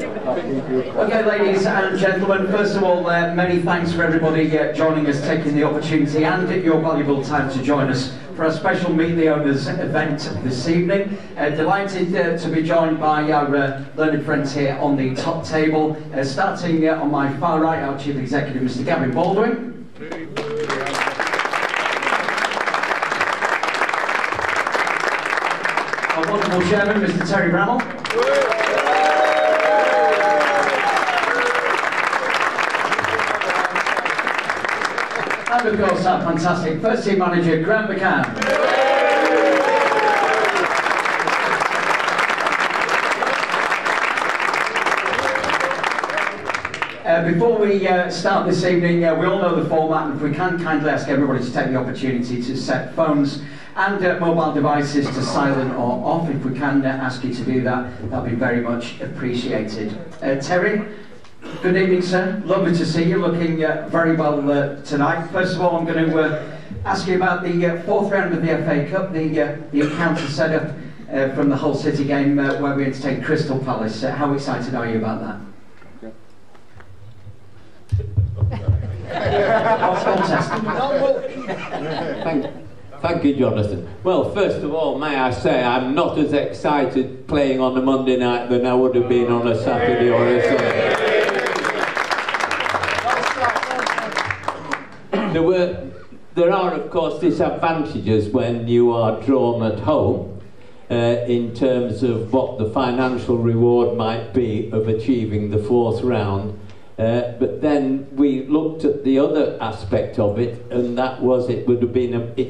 Okay, ladies and gentlemen, first of all, many thanks for everybody joining us, taking the opportunity and your valuable time to join us for our special Meet the Owners event this evening. Delighted to be joined by our learned friends here on the top table. Starting on my far right, our Chief Executive, Mr. Gavin Baldwin. Our wonderful Chairman, Mr. Terry Bramall. And of course our fantastic first team manager, Graham McCann. Before we start this evening, we all know the format, and if we can kindly ask everybody to take the opportunity to set phones and mobile devices to silent or off. If we can ask you to do that, that'll be very much appreciated. Terry, good evening, sir. Lovely to see you, looking very well tonight. First of all, I'm going to ask you about the fourth round of the FA Cup, the encounter set up from the Hull City game where we entertained Crystal Palace. How excited are you about that? Thank you, Jonathan. Well, first of all, may I say I'm not as excited playing on a Monday night than I would have been on a Saturday or a Sunday. There are, of course, disadvantages when you are drawn at home in terms of what the financial reward might be of achieving the fourth round. But then we looked at the other aspect of it, and that was it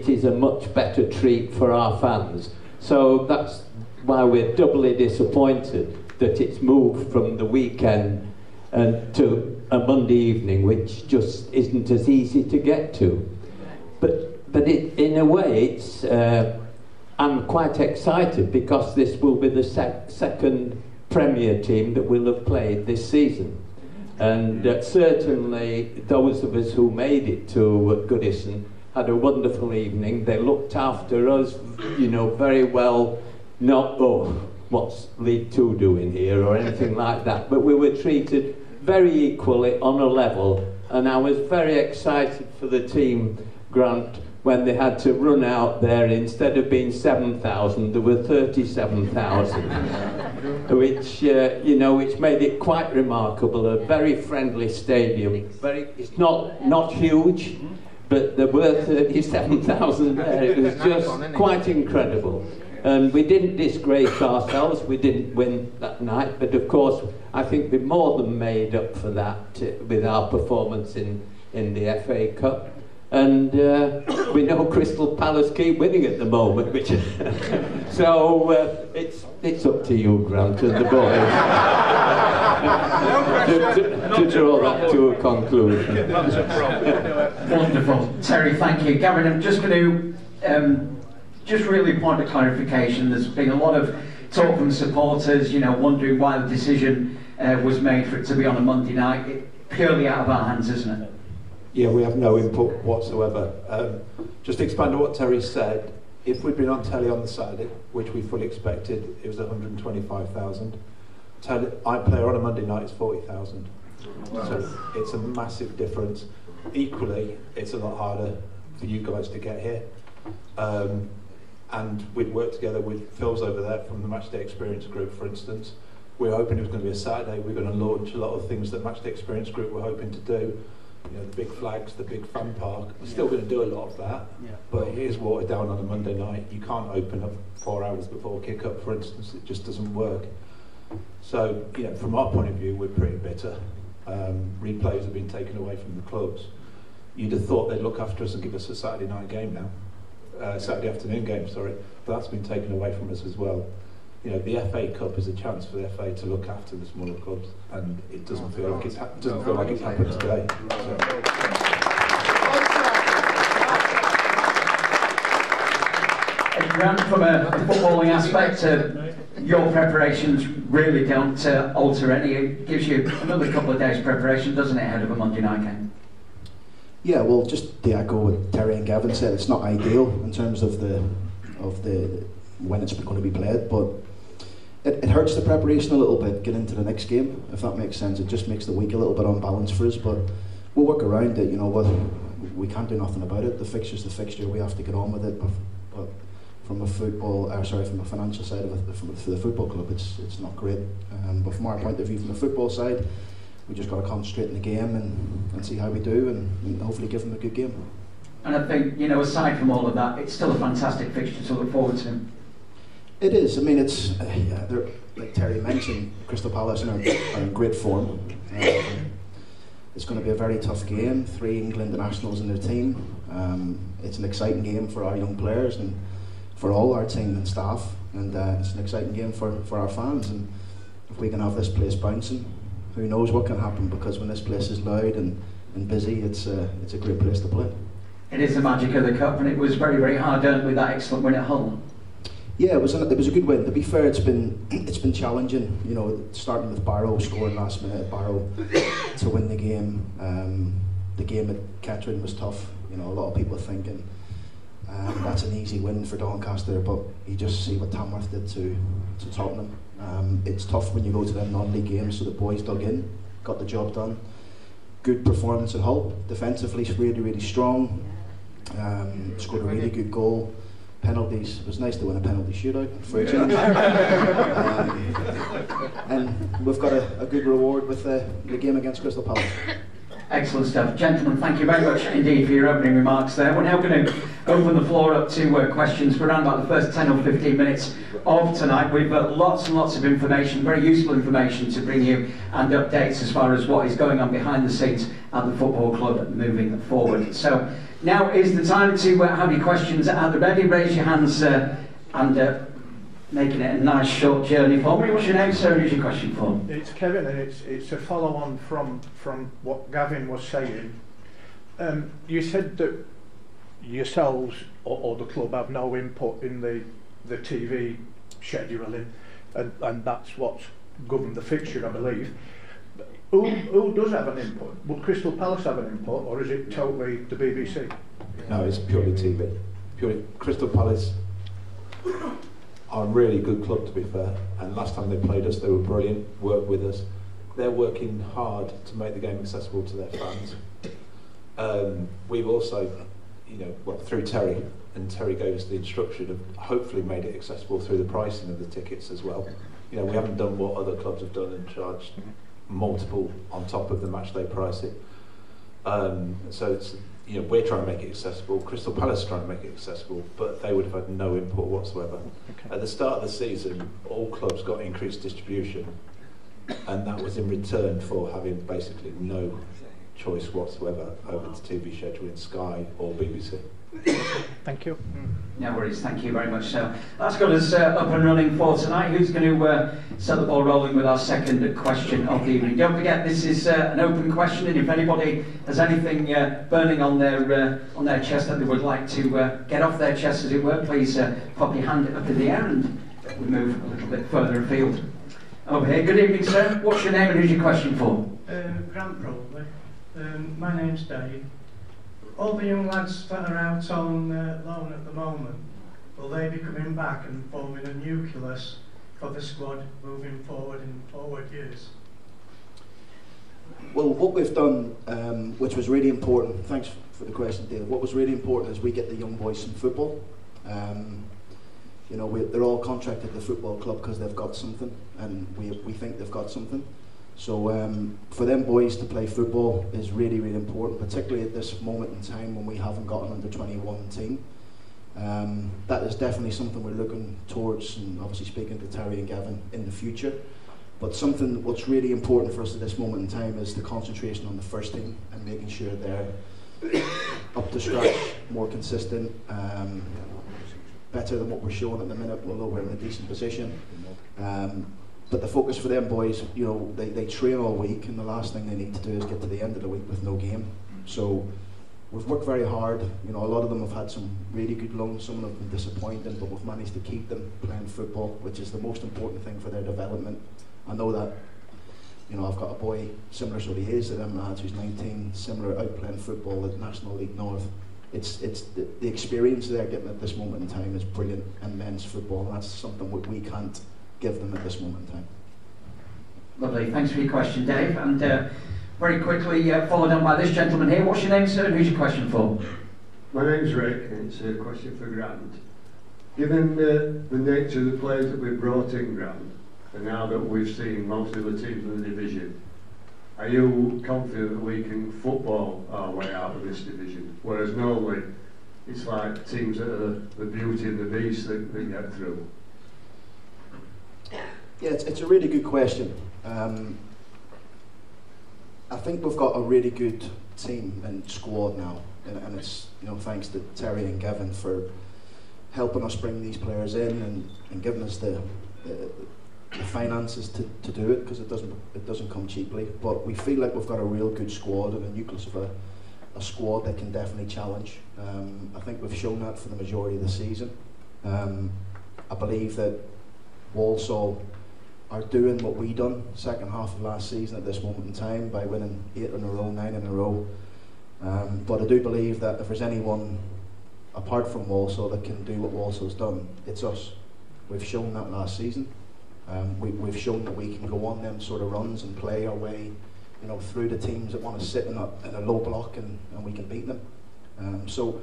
is a much better treat for our fans. So that's why we're doubly disappointed that it's moved from the weekend to a Monday evening, which just isn't as easy to get to. But in a way, it's I'm quite excited because this will be the second Premier team that will have played this season. And certainly those of us who made it to Goodison had a wonderful evening. They looked after us, very well. Not, what's League Two doing here or anything like that. But we were treated very equally on a level. And I was very excited for the team, Grant, when they had to run out there. Instead of being 7,000, there were 37,000, which which made it quite remarkable. A very friendly stadium. It's not huge, but there were 37,000 there. It was just quite incredible. And we didn't disgrace ourselves. We didn't win that night, but of course, I think we more than made up for that with our performance in the FA Cup. And we know Crystal Palace keep winning at the moment, which so it's up to you, Grant, and the boys to draw that to a conclusion. Wonderful, Terry. Thank you, Gavin. I'm just going to just really point of clarification. There's been a lot of talk from supporters, wondering why the decision was made for it to be on a Monday night. Purely out of our hands, isn't it? Yeah, we have no input whatsoever. Just to expand on what Terry said, if we'd been on telly on the Saturday, which we fully expected, it was 125,000. iPlayer on a Monday night is 40,000. Wow. So it's a massive difference. Equally, it's a lot harder for you guys to get here. And we'd worked together with Phil's over there from the Matchday Experience Group, for instance. We were hoping it was going to be a Saturday. We were going to launch a lot of things that Matchday Experience Group were hoping to do. The big flags, the big fun park. We're still going to do a lot of that, but it is watered down on a Monday night. You can't open up 4 hours before kick-up, for instance. It just doesn't work. So, from our point of view, we're pretty bitter. Replays have been taken away from the clubs. You'd have thought they'd look after us and give us a Saturday night game now. Saturday afternoon game, sorry. But that's been taken away from us as well. The FA Cup is a chance for the FA to look after the smaller clubs, and it doesn't feel like it's happened today. Grant, from a footballing aspect, your preparations really don't alter any. It gives you another couple of days' preparation, doesn't it, ahead of a Monday night game? Yeah, well, just to echo what Terry and Gavin said, it's not ideal in terms of the when it's going to be played, but it hurts the preparation a little bit, get into the next game, if that makes sense. It just makes the week a little bit unbalanced for us, but we'll work around it. You know what, we can't do nothing about it. The fixture's the fixture, we have to get on with it. But from a from a financial side of it, for the football club, it's not great. But from our point of view, from the football side, we just got to concentrate in the game and see how we do, and hopefully give them a good game. And I think, you know, aside from all of that, it's still a fantastic fixture to look forward to. It is. I mean, it's like Terry mentioned, Crystal Palace are in great form. It's going to be a very tough game. 3 England internationals in their team. It's an exciting game for our young players and for all our team and staff. And it's an exciting game for our fans. And if we can have this place bouncing, who knows what can happen? Because when this place is loud and busy, it's a great place to play. It is the magic of the cup, and it was very, very hard earned with that excellent win at Hull. Yeah, it was a good win. To be fair, it's been challenging. You know, starting with Barrow scoring last minute, Barrow to win the game. The game at Kettering was tough. You know, a lot of people are thinking that's an easy win for Doncaster, but you just see what Tamworth did to Tottenham. It's tough when you go to them non-league games, so the boys dug in, got the job done. Good performance at Hull. Defensively, really, really strong. Scored a really good goal. Penalties. It was nice to win a penalty shootout for a change. And we've got a good reward with the game against Crystal Palace. Excellent stuff. Gentlemen, thank you very much indeed for your opening remarks there. We're now going to open the floor up to questions for around about the first 10 or 15 minutes of tonight. We've got lots and lots of information, very useful information to bring you, and updates as far as what is going on behind the scenes at the football club moving forward. So now is the time to have your questions at the ready. Raise your hands and making it a nice short journey for me. What's your name, sir? Who's your question for? It's Kevin, and it's a follow-on from what Gavin was saying. You said that yourselves or the club have no input in the TV scheduling, and that's what's governed the fixture, I believe. Who does have an input? Would Crystal Palace have an input, or is it totally the BBC? No, it's purely TV. Purely Crystal Palace are a really good club, to be fair, and last time they played us they were brilliant, worked with us. They're working hard to make the game accessible to their fans. We've also, through Terry, and Terry gave us the instruction of hopefully made it accessible through the pricing of the tickets as well. We haven't done what other clubs have done and charged multiple on top of the match day pricing. So it's, we're trying to make it accessible. Crystal Palace is trying to make it accessible, but they would have had no input whatsoever. Okay. At the start of the season, all clubs got increased distribution, and that was in return for having basically no choice whatsoever over the TV schedule in Sky or BBC. Thank you. No worries, thank you very much. So that's got us up and running for tonight. Who's going to set the ball rolling with our second question of the evening? Don't forget, this is an open question, and if anybody has anything burning on their chest that they would like to get off their chest, as it were, please pop your hand up in the air and we move a little bit further afield. Over here. Good evening, sir. What's your name and who's your question for? Grant probably. My name's Dave. All the young lads that are out on loan at the moment, will they be coming back and forming a nucleus for the squad moving forward in forward years? Well, what we've done, which was really important, thanks for the question, Dave, what was really important is we get the young boys some football. They're all contracted to the football club because they've got something, and we think they've got something. So for them boys to play football is really, really important, particularly at this moment in time when we haven't got an under-21 team. That is definitely something we're looking towards, and obviously speaking to Terry and Gavin in the future. But something what's really important for us at this moment in time is the concentration on the first team and making sure they're up to scratch, more consistent, better than what we're showing at the minute, although we're in a decent position. But the focus for them boys, they train all week, and the last thing they need to do is get to the end of the week with no game. So we've worked very hard. A lot of them have had some really good loans, some of them have been disappointing, but we've managed to keep them playing football, which is the most important thing for their development. I know that, I've got a boy similar sort of age to them lads who's 19, similar out playing football at National League North. It's the experience they're getting at this moment in time is brilliant in men's football, and that's something we can't give them at this moment in time. Lovely, thanks for your question, Dave. And very quickly, followed on by this gentleman here. What's your name, sir, and who's your question for? My name's Rick, and it's a question for Grant. Given the nature of the players that we've brought in, Grant, and now that we've seen most of the teams in the division, are you confident that we can football our way out of this division? Whereas normally, it's like teams that are the beauty and the beast that get through. Yeah, it's a really good question. I think we've got a really good team and squad now, and it's thanks to Terry and Gavin for helping us bring these players in and giving us the finances to do it, because it doesn't come cheaply. But we feel like we've got a real good squad and a nucleus of a squad that can definitely challenge. I think we've shown that for the majority of the season. I believe that Walsall are doing what we done second half of last season at this moment in time by winning 8 in a row, 9 in a row. But I do believe that if there's anyone apart from Walsall that can do what Walsall's done, it's us. We've shown that last season. We've shown that we can go on them sort of runs and play our way, through the teams that want to sit in a low block, and we can beat them. So,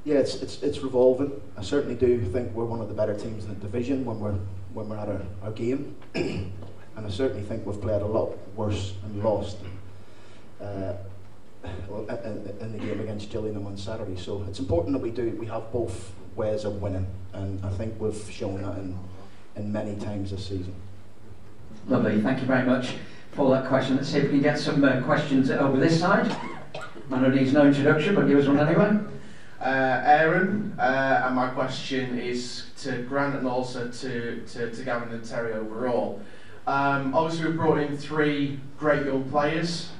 yeah, it's revolving. I certainly do think we're one of the better teams in the division when we're at our game, and I certainly think we've played a lot worse and lost in the game against Gillingham on Saturday. So it's important that we have both ways of winning, and I think we've shown that in many times this season. Lovely, thank you very much for that question. Let's see if we can get some questions over this side. I know it needs no introduction, but give us one anyway. Aaron, and my question is to Grant and also to Gavin and Terry overall. Obviously we've brought in 3 great young players.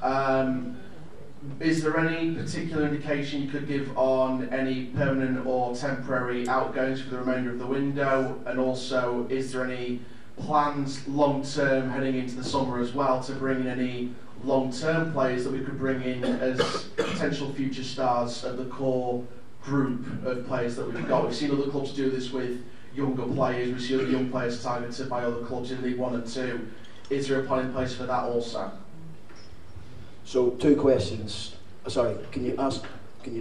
Is there any particular indication you could give on any permanent or temporary outgoings for the remainder of the window? And also, is there any plans long-term heading into the summer as well to bring in any long-term players that we could bring in as potential future stars of the core group of players that we've got? We've seen other clubs do this with younger players. We see other young players targeted by other clubs in League 1 and 2. Is there a plan in place for that also? So 2 questions. Sorry, can you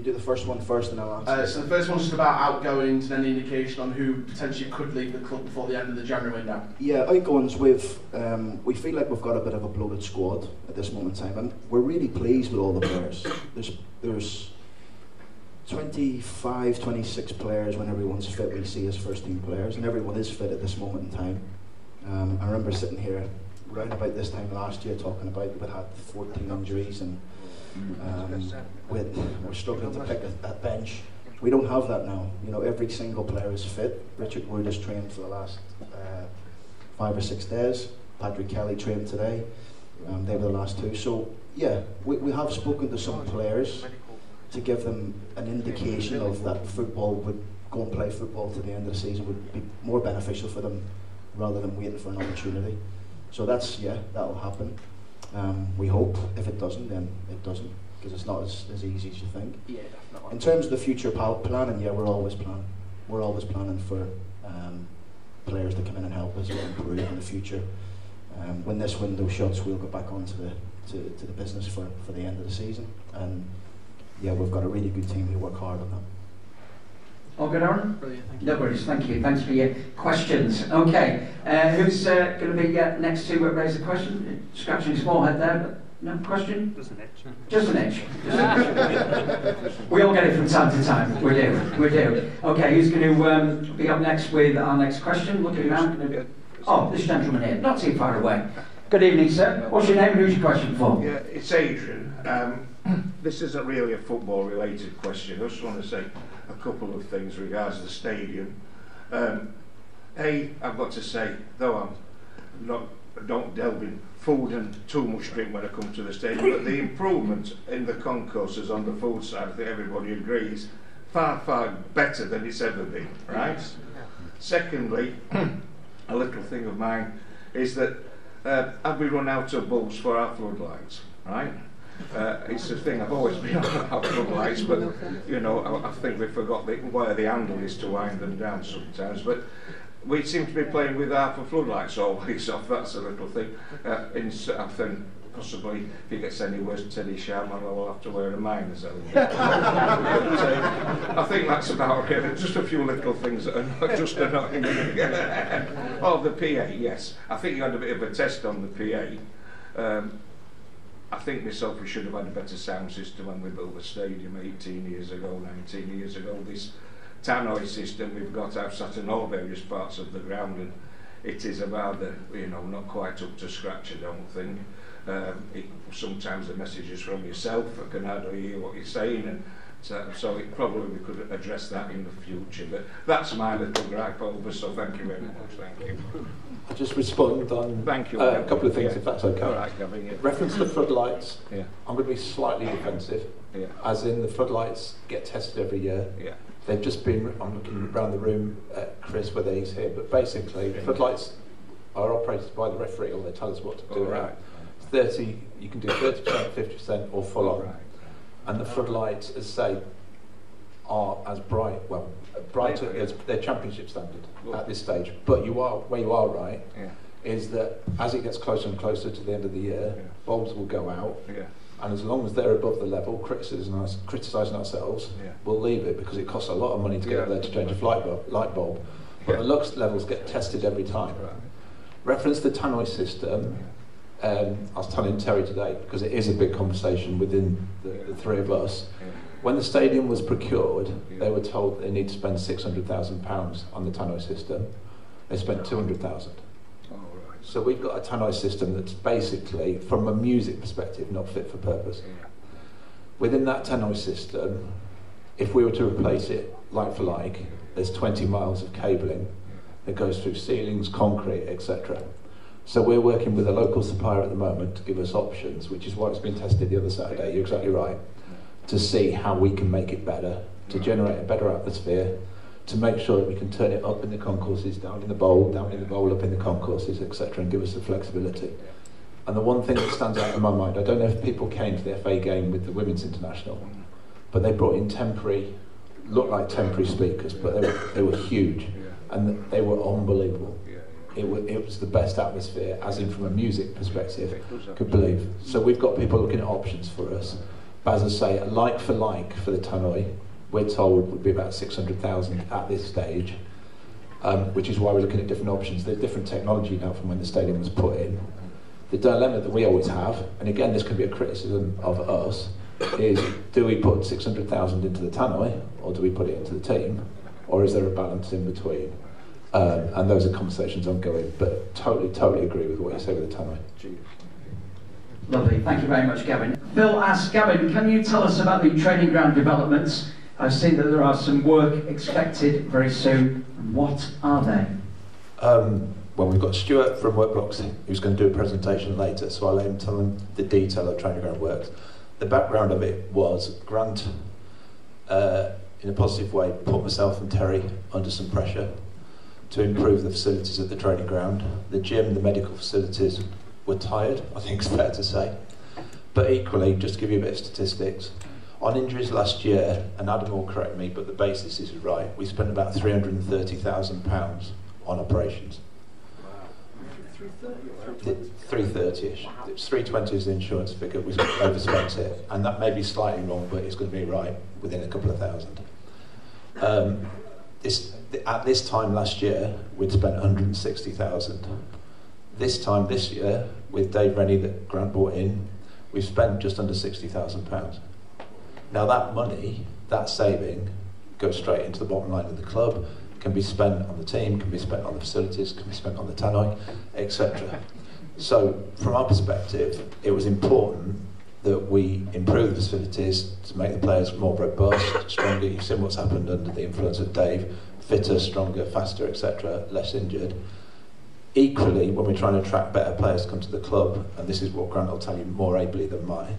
do the first one first and I'll answer? So the first one's just about outgoings and any indication on who potentially could leave the club before the end of the January window. Yeah, outgoings, we feel like we've got a bit of a bloated squad at this moment in time, and we're really pleased with all the players. There's 25, 26 players when everyone's fit we see as first team players, and everyone is fit at this moment in time. I remember sitting here around about this time last year talking about we'd had 14 injuries and we're struggling to pick a bench. We don't have that now. Every single player is fit. Richard Wood has trained for the last 5 or 6 days. Patrick Kelly trained today. They were the last 2. So yeah, we have spoken to some players to give them an indication of that football would go and play football to the end of the season would be more beneficial for them rather than waiting for an opportunity. So that'll happen. We hope. If it doesn't, then it doesn't, because it's not as easy as you think. Yeah, definitely. In terms of the future planning, we're always planning. We're always planning for players to come in and help us improve in the future. When this window shuts, we'll go back onto the business for the end of the season. And we've got a really good team who work hard on that. All good, Aaron? Brilliant, thank you. No worries, thank you. Thanks for your questions. Okay, who's going to be next to raise a question? Scratching his forehead there, but no question? Just an itch. Just an itch. We all get it from time to time. We do. Okay, who's going to be up next with our next question? Looking around. Oh, this gentleman here, not too far away. Good evening, sir. What's your name and who's your question for? Yeah, it's Adrian. This isn't really a football-related question. I just want to say a couple of things regards the stadium. I've got to say, though I don't delve in food and too much drink when I come to the stadium, but the improvement in the concourses on the food side, I think everybody agrees, far, far better than it's ever been, right? Secondly, a little thing of mine is that have we run out of bulbs for our floodlights, right? It's a thing I've always been on about floodlights, but I think we forgot where the handle is to wind them down sometimes. But we seem to be playing with half a floodlights always off. That's a little thing. I think possibly if he gets any worse, Teddy Sharman will have to wear a miner's helmet. I think that's about it. Just a few little things that are not just annoying. Oh, the PA, yes. I think you had a bit of a test on the PA. I think myself we should have had a better sound system when we built the stadium 18 years ago, 19 years ago. This tannoy system we've got outside in all various parts of the ground, and it is about the, you know, not quite up to scratch, I don't think. Sometimes the messages from yourself, I can hardly hear what you're saying, and so it probably we could address that in the future. But that's my little gripe over, so thank you very much. Thank you. I'll just respond on thank you, a couple of things, if that's okay. All right, Gavin, yeah. Reference to the floodlights, yeah. I'm going to be slightly defensive, yeah. As in the floodlights get tested every year. Yeah. They've just been, I'm looking around the room at Chris whether he's here, but basically floodlights are operated by the referee, or they tell us what to do. Right. 30, you can do 30%, 50% or full on. Right. And the floodlights, as I say, are as bright, well, brighter as their championship standard at this stage. But you are, where you are right, yeah. is that as it gets closer and closer to the end of the year, bulbs will go out. Yeah. And as long as they're above the level, criticising ourselves, we'll leave it, because it costs a lot of money to get up there to change a light bulb. But the lux levels get tested every time. Right. Reference the tannoy system. I was telling Terry today, because it is a big conversation within the three of us. Yeah. When the stadium was procured, they were told they need to spend £600,000 on the tannoy system. They spent £200,000. Oh, right. So we've got a tannoy system that's basically, from a music perspective, not fit for purpose. Yeah. Within that tannoy system, if we were to replace it like for like, there's 20 miles of cabling that goes through ceilings, concrete, etc. So we're working with a local supplier at the moment to give us options, which is why it's been tested the other Saturday, you're exactly right, to see how we can make it better, to generate a better atmosphere, to make sure that we can turn it up in the concourses, down in the bowl, up in the concourses, etc., and give us the flexibility. And the one thing that stands out in my mind, I don't know if people came to the FA game with the Women's International, but they brought in looked like temporary speakers, but they were huge, and they were unbelievable. It was the best atmosphere, as in from a music perspective, could believe. So we've got people looking at options for us. But as I say, a like for the tannoy, we're told would be about 600,000 at this stage, which is why we're looking at different options. There's different technology now from when the stadium was put in. The dilemma that we always have, and again this can be a criticism of us, is do we put 600,000 into the tannoy, or do we put it into the team, or is there a balance in between? And those are conversations ongoing, but totally agree with what you say with the tannoy. Lovely, thank you very much, Gavin. Phil asks, Gavin, can you tell us about the training ground developments? I've seen that there are some work expected very soon. What are they? Well, we've got Stuart from Workblocks who's going to do a presentation later, so I'll let him tell them the detail of training ground works. The background of it was Grant, in a positive way, put myself and Terry under some pressure to improve the facilities at the training ground. The gym, the medical facilities were tired, I think it's fair to say. But equally, just to give you a bit of statistics, on injuries last year, and Adam will correct me, but the basis is right, we spent about £330,000 on operations. 330-ish. It's 320 is the insurance figure, we overspent it, and that may be slightly wrong, but it's going to be right within a couple of thousand. At this time last year, we'd spent 160,000. This time this year, with Dave Rennie that Grant brought in, we've spent just under £60,000. Now that money, that saving, goes straight into the bottom line of the club, can be spent on the team, can be spent on the facilities, can be spent on the tannoy, etc. So from our perspective, it was important that we improve the facilities to make the players more robust, stronger. You've seen what's happened under the influence of Dave, fitter, stronger, faster, etc., less injured. Equally, when we're trying to attract better players to come to the club, and this is what Grant will tell you more ably than mine,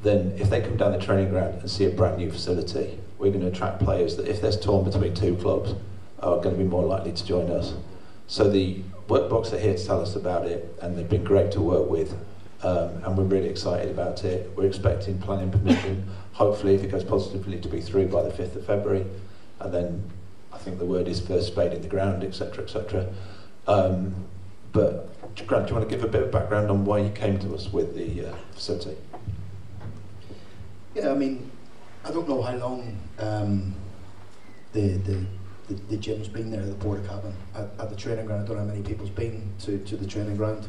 then if they come down the training ground and see a brand new facility, we're going to attract players that if they're torn between two clubs, are going to be more likely to join us. So the Workblocks are here to tell us about it, and they've been great to work with, and we're really excited about it. We're expecting planning permission, hopefully if it goes positively, to be through by the 5th of February, and then I think the word is first spade in the ground, etc., etc. But Grant, do you want to give a bit of background on why you came to us with the facility? Yeah, I mean, I don't know how long the gym's been there, the porta cabin at the training ground. I don't know how many people's been to the training ground,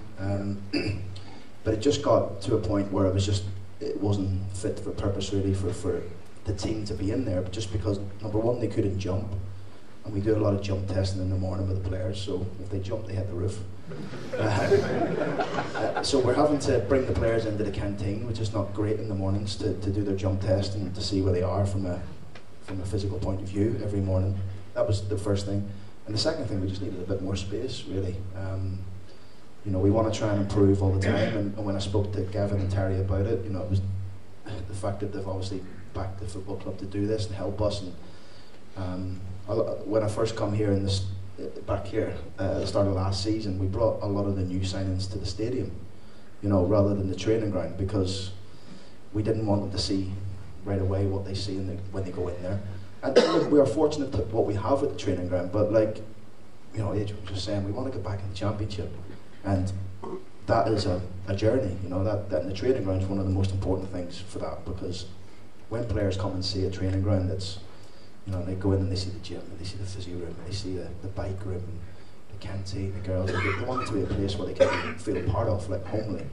but it just got to a point where it wasn't fit for purpose really for the team to be in there, but just because number one, they couldn't jump, and we do a lot of jump testing in the morning with the players, so if they jump they hit the roof. So we're having to bring the players into the canteen, which is not great in the mornings, to do their jump test and to see where they are from a physical point of view every morning. That was the first thing. And the second thing, we just needed a bit more space, really. You know, we want to try and improve all the time, and when I spoke to Gavin and Terry about it, you know, it was the fact that they've obviously backed the football club to do this and help us. And when I first come here back here at the start of last season, we brought a lot of the new signings to the stadium, you know, rather than the training ground, because we didn't want them to see right away what they see when they go in there. And look, we are fortunate to what we have at the training ground, but like, you know, Adrian was just saying, we want to get back in the championship, and that is a journey, you know, that in the training ground is one of the most important things for that, because when players come and see a training ground, that's, you know, they go in and they see the gym, and they see the physio room, and they see the bike room, and the canteen, the girls, they want it to be a place where they can feel part of, like homely.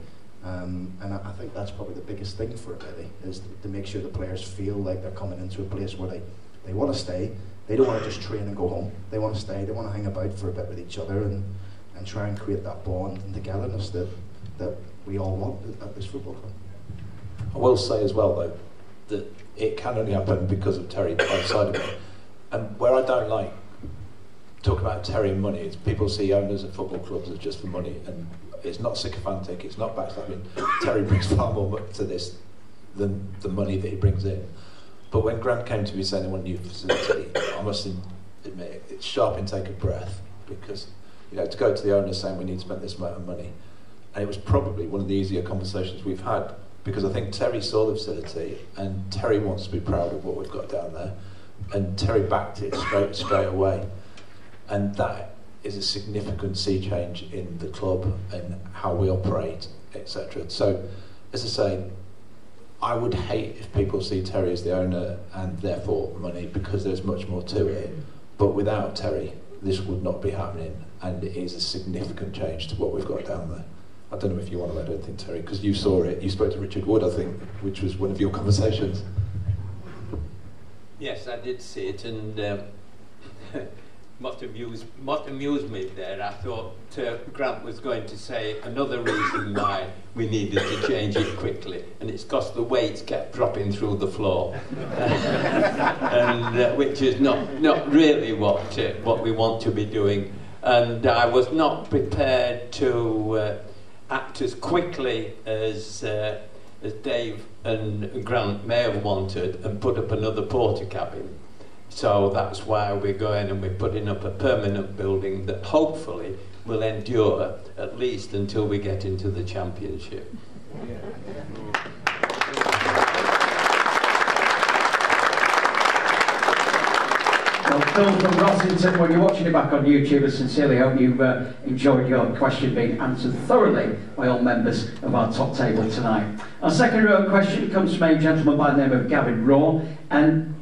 And I think that's probably the biggest thing for it, really, is to make sure the players feel like they're coming into a place where they want to stay. They don't want to just train and go home. They want to stay. They want to hang about for a bit with each other and try and create that bond and togetherness that we all want at this football club. I will say as well, though, that it can only happen because of Terry outside of it. And where I don't like talking about Terry and money is people see owners of football clubs as just for money, and it's not sycophantic, it's not backstabbing. Terry brings far more to this than the money that he brings in. But when Grant came to me saying they want a new facility, I must admit, it's sharp intake of breath, because, you know, to go to the owner saying we need to spend this amount of money, and it was probably one of the easier conversations we've had, because I think Terry saw the facility, and Terry wants to be proud of what we've got down there, and Terry backed it straight away, and that is a significant sea change in the club and how we operate, etc. So, as I say, I would hate if people see Terry as the owner and therefore money, because there's much more to it. But without Terry, this would not be happening, and it is a significant change to what we've got down there. I don't know if you want to add anything, Terry, because you saw it. You spoke to Richard Wood, I think, which was one of your conversations. Yes, I did see it, and what amused me there, I thought Grant was going to say another reason why we needed to change it quickly, and it's because the weights kept dropping through the floor, and which is not really what we want to be doing. And I was not prepared to act as quickly as Dave and Grant may have wanted and put up another porta cabin. So that's why we're going and we're putting up a permanent building that hopefully will endure at least until we get into the championship. Well, Phil from Rossington, when you're watching it back on YouTube, I sincerely hope you enjoyed your question being answered thoroughly by all members of our top table tonight. Our second question comes from a gentleman by the name of Gavin Raw, and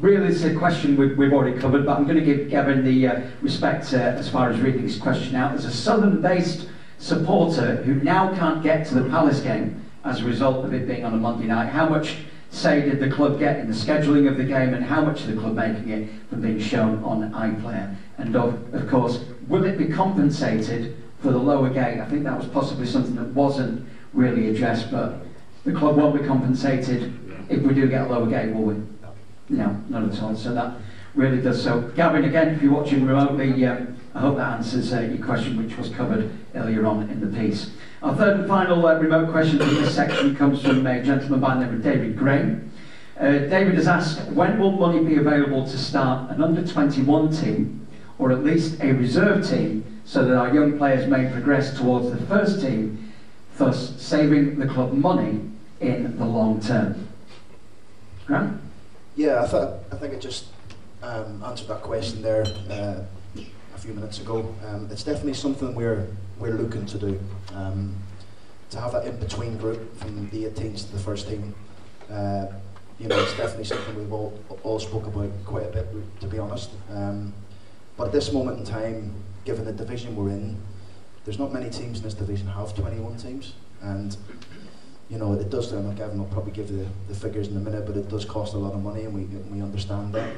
really, it's a question we've already covered, but I'm going to give Gavin the respect as far as reading this question out. As a Southern-based supporter who now can't get to the Palace game as a result of it being on a Monday night, how much say did the club get in the scheduling of the game, and how much is the club making it from being shown on iPlayer? And of course, will it be compensated for the lower gate? I think that was possibly something that wasn't really addressed, but the club won't be compensated if we do get a lower gate, will we? No, not at all. So that really does. So, Gavin, again, if you're watching remotely, I hope that answers your question, which was covered earlier on in the piece. Our third and final remote question in this section comes from a gentleman by the name of David Gray. David has asked, when will money be available to start an under-21 team, or at least a reserve team, so that our young players may progress towards the first team, thus saving the club money in the long term? Grant? Yeah, I think it just answered that question there a few minutes ago. It's definitely something we're looking to do. To have that in-between group from the 18s to the first team. It's definitely something we've all spoke about quite a bit, to be honest. But at this moment in time, given the division we're in, there's not many teams in this division have 21 teams, and it does. And Gavin will probably give you the figures in a minute, but it does cost a lot of money, and we understand that.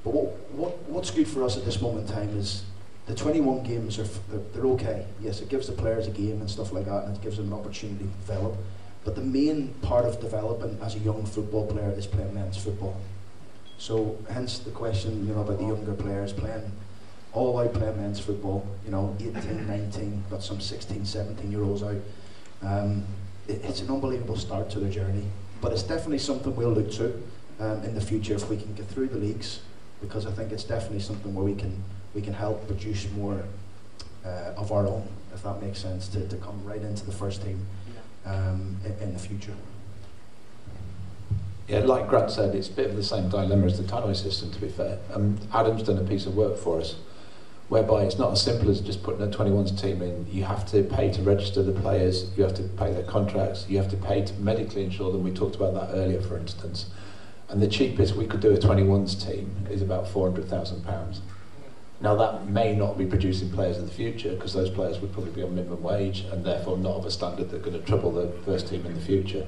But what's good for us at this moment in time is the 21 games they're okay. Yes, it gives the players a game and stuff like that, and it gives them an opportunity to develop. But the main part of developing as a young football player is playing men's football. So hence the question, about the younger players playing all out playing men's football. 18, 19, got some 16, 17-year-olds out. It's an unbelievable start to their journey. But it's definitely something we'll look to in the future if we can get through the leagues, because I think it's definitely something where we can help produce more of our own, if that makes sense, to come right into the first team in the future. Yeah, like Grant said, it's a bit of the same dilemma as the Tannoy system, to be fair. Adam's done a piece of work for us whereby it's not as simple as just putting a 21s team in. You have to pay to register the players, you have to pay their contracts, you have to pay to medically insure them. We talked about that earlier, for instance. And the cheapest we could do a 21s team is about £400,000. Now that may not be producing players in the future, because those players would probably be on minimum wage and therefore not of a standard that are going to trouble the first team in the future.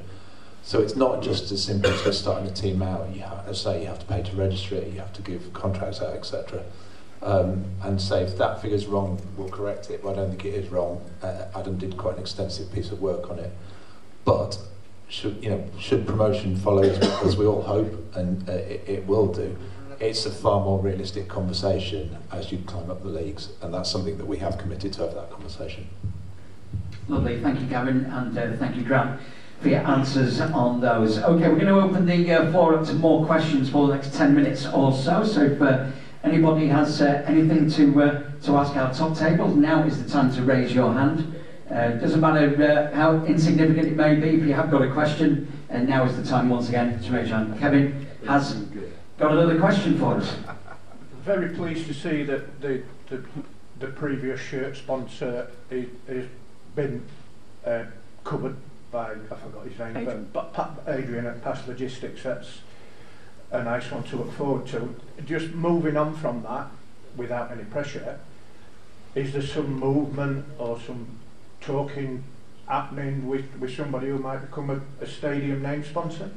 So it's not just as simple as just starting a team out. You have to pay to register it, you have to give contracts out, etc. And say if that figure's wrong, we'll correct it, but I don't think it is wrong. Adam did quite an extensive piece of work on it. But should promotion follow as we all hope, and it will do, it's a far more realistic conversation as you climb up the leagues, and that's something that we have committed to have that conversation. Lovely, thank you Gavin, and thank you Grant for your answers on those. Okay, we're going to open the floor up to more questions for the next 10 minutes or so, so if anybody has anything to ask our top table, now is the time to raise your hand. Doesn't matter how insignificant it may be, if you have got a question, and now is the time once again to raise your hand. Kevin has got another question for us. Very pleased to see that the previous shirt sponsor has been covered by, I forgot his name, Adrian. But Adrian at Past Logistics. That's a nice one to look forward to. Just moving on from that, without any pressure, is there some movement or some talking happening with somebody who might become a stadium name sponsor?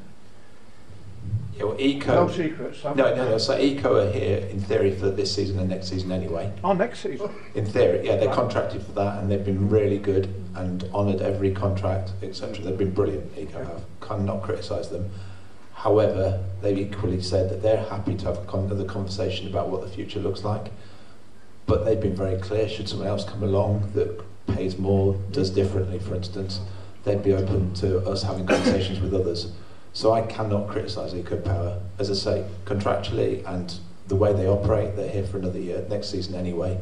Yeah, well, Eco. No secrets. No. So Eco are here in theory for this season and next season anyway. Oh, next season. In theory, yeah, they're contracted for that, and they've been really good and honoured every contract, etc. They've been brilliant. Eco have. Cannot criticise them. However, they've equally said that they're happy to have another conversation about what the future looks like. But they've been very clear. Should someone else come along that pays more, does differently, for instance, they'd be open to us having conversations with others. So I cannot criticise Eco Power. As I say, contractually and the way they operate, they're here for another year, next season anyway.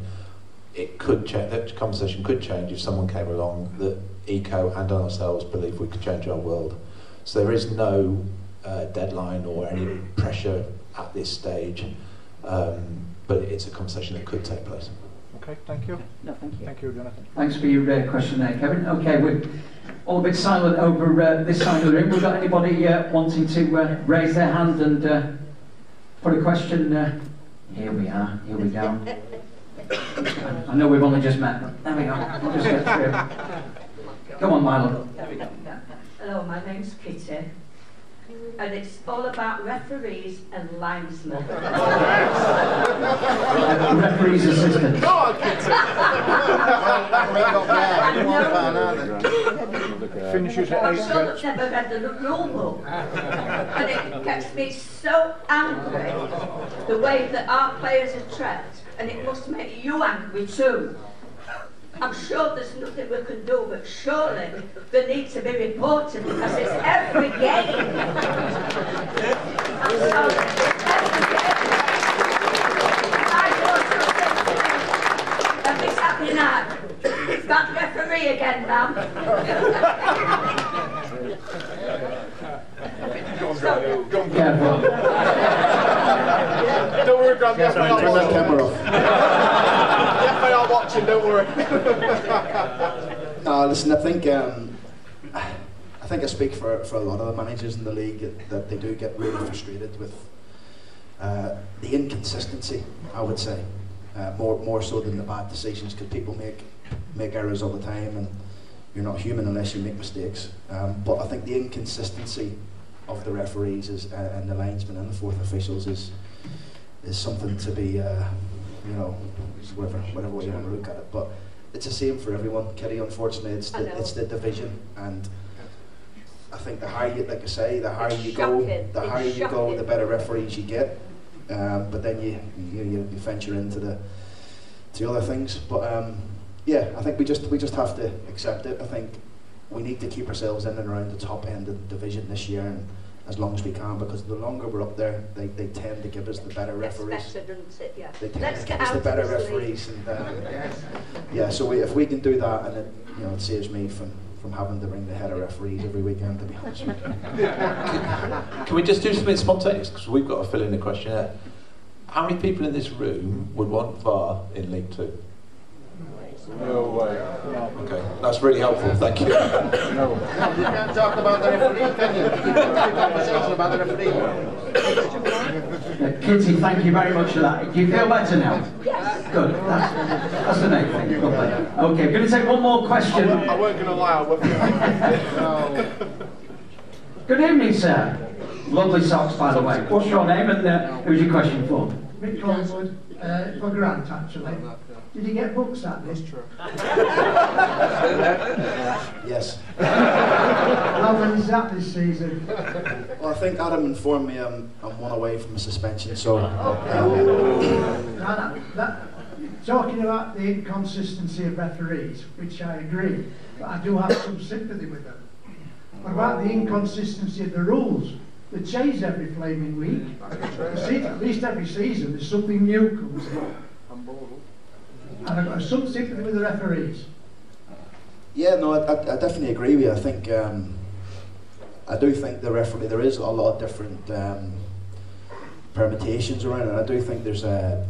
It could change. That conversation could change if someone came along that Eco and ourselves believe we could change our world. So there is no deadline or any pressure at this stage, but it's a conversation that could take place. Okay, thank you. No, thank you. Thank you, Jonathan. Thanks for your question there, Kevin. Okay, we're all a bit silent over this side of the room. We've got anybody wanting to raise their hand and put a question? Here we are. Here we go. I know we've only just met, but there we go. We'll just get through. Come on, Milo. There we go. Hello, my name's Kitty. And it's all about referees and linesmen. Referee's assistant. Go on, Finishes at I'm 8. sure that's never read the rule book. And it gets me so angry, the way that our players are treated, and it must make you angry too. I'm sure there's nothing we can do, but surely they need to be reported because it's every game. I'm sorry, every game. I don't know if it's happening now. That referee again now. worry, Grant. The FA are watching. Camera off. The FA are watching, don't worry. No, listen, I think I speak for a lot of the managers in the league that they do get really frustrated with the inconsistency, I would say, more so than the bad decisions, because people make errors all the time, and you're not human unless you make mistakes. But I think the inconsistency of the referees and the linesmen and the fourth officials is something to be, whatever way you want to look at it. But it's the same for everyone, Kitty. Unfortunately, it's the division, and I think the higher you go, the better referees you get. But then you venture into the other things. But yeah, I think we just have to accept it. I think we need to keep ourselves in and around the top end of the division this year, and as long as we can, because the longer we're up there, they tend to give us the better referees. It's better, doesn't it? Yeah. They tend to give us the better referees, and yeah. So if we can do that, and it saves me from having to ring the head of referees every weekend, to be honest with you. Can we just do something spontaneous, because we've got to fill in the questionnaire. How many people in this room would want VAR in League 2? No way. Okay, that's really helpful, thank you. You can't talk about the referee, can you? You can't have a conversation about the referee. Kitty, thank you very much for that. Do you feel better now? Yes. Good. That's the main thing. Okay, we're going to take one more question. I weren't going to lie. Good evening, sir. Lovely socks, by the way. What's your name and who's your question for? Mick Collingwood, for Grant actually. Did you get books at this? Yes. How many is that this season? Well, I think Adam informed me I'm one away from a suspension, so... Talking about the inconsistency of referees, which I agree, but I do have some sympathy with them. What about the inconsistency of the rules? They change every flaming week. At least every season there's something new comes in. And I've got some sympathy with the referees. Yeah, no, I definitely agree with you. I think I do think the referee, there is a lot of different permutations around it. I do think there's the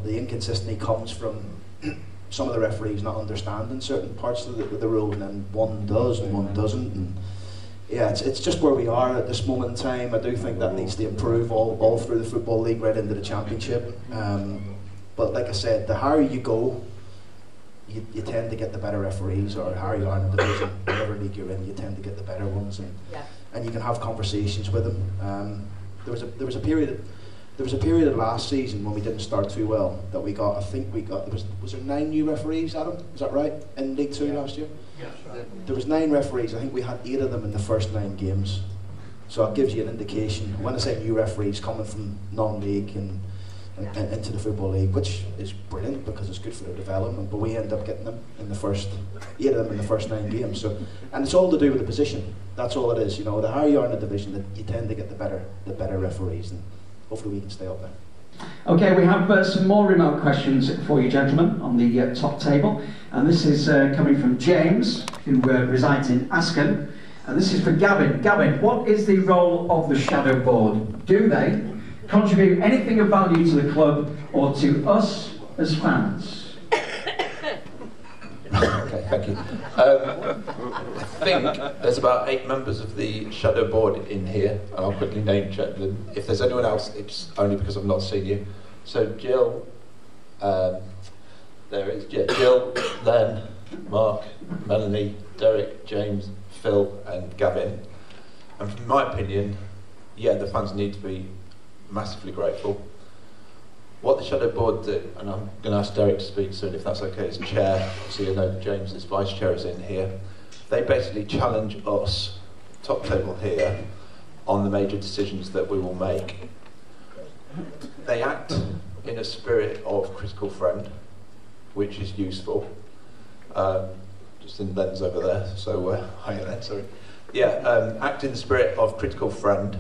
inconsistency comes from some of the referees not understanding certain parts of the rules, and then one does and one doesn't. And yeah, it's just where we are at this moment in time. I do think that needs to improve all through the Football League right into the Championship. But like I said, the higher you go, you tend to get the better referees, or higher you are in the division, whatever league you're in, you tend to get the better ones, and you can have conversations with them. There was a period of last season when we didn't start too well that we got. I think we got. Was there 9 new referees, Adam? Is that right? In League 2 last year? Yes, right. There was 9 referees. I think we had 8 of them in the first 9 games. So it gives you an indication. When I say new referees coming from non-league and into the Football League, which is brilliant because it's good for their development, but we end up getting them in the first 8 of them in the first 9 games. So, and it's all to do with the position. That's all it is. The higher you are in the division, you tend to get the better referees, and hopefully we can stay up there. Okay, we have some more remote questions for you, gentlemen, on the top table, and this is coming from James, who resides in Ascot, and this is for Gavin. Gavin, what is the role of the Shadow Board? Do they contribute anything of value to the club or to us as fans? Okay, thank you. I think there's about 8 members of the Shadow Board in here, and I'll quickly name check them. If there's anyone else, it's only because I've not seen you. So Jill, there is Jill, Len, Mark, Melanie, Derek, James, Phil and Gavin. And from my opinion, yeah, the fans need to be massively grateful. What the Shadow Board do, and I'm going to ask Derek to speak soon if that's okay, as chair, so you know James as vice chair is in here. They basically challenge us, top table here, on the major decisions that we will make. They act in a spirit of critical friend, which is useful. Just in Len's over there, so hi Len, sorry. Yeah, act in the spirit of critical friend,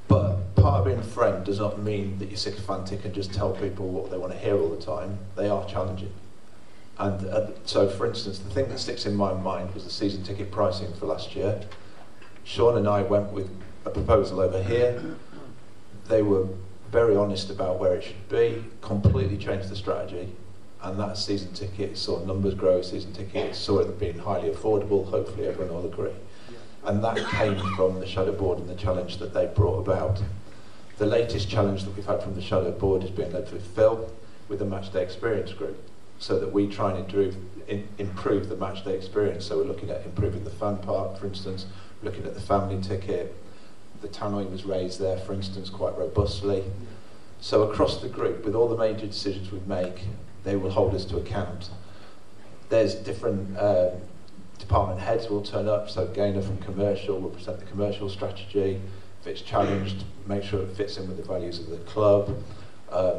but part of being a friend does not mean that you're sycophantic and just tell people what they want to hear all the time. They are challenging. And so, for instance, the thing that sticks in my mind was the season ticket pricing for last year. Sean and I went with a proposal over here. They were very honest about where it should be, completely changed the strategy, and that season ticket saw numbers grow, season tickets saw it being highly affordable, hopefully everyone will agree. And that came from the Shadow Board and the challenge that they brought about. The latest challenge that we've had from the Shadow Board is being led with Phil, with the Matchday Experience Group, so that we try and improve the Matchday experience. So we're looking at improving the fan park, for instance, looking at the family ticket. The tannoy was raised there, for instance, quite robustly. So across the group, with all the major decisions we make, they will hold us to account. There's different department heads will turn up, so Gaynor from commercial will present the commercial strategy. If it's challenged, make sure it fits in with the values of the club.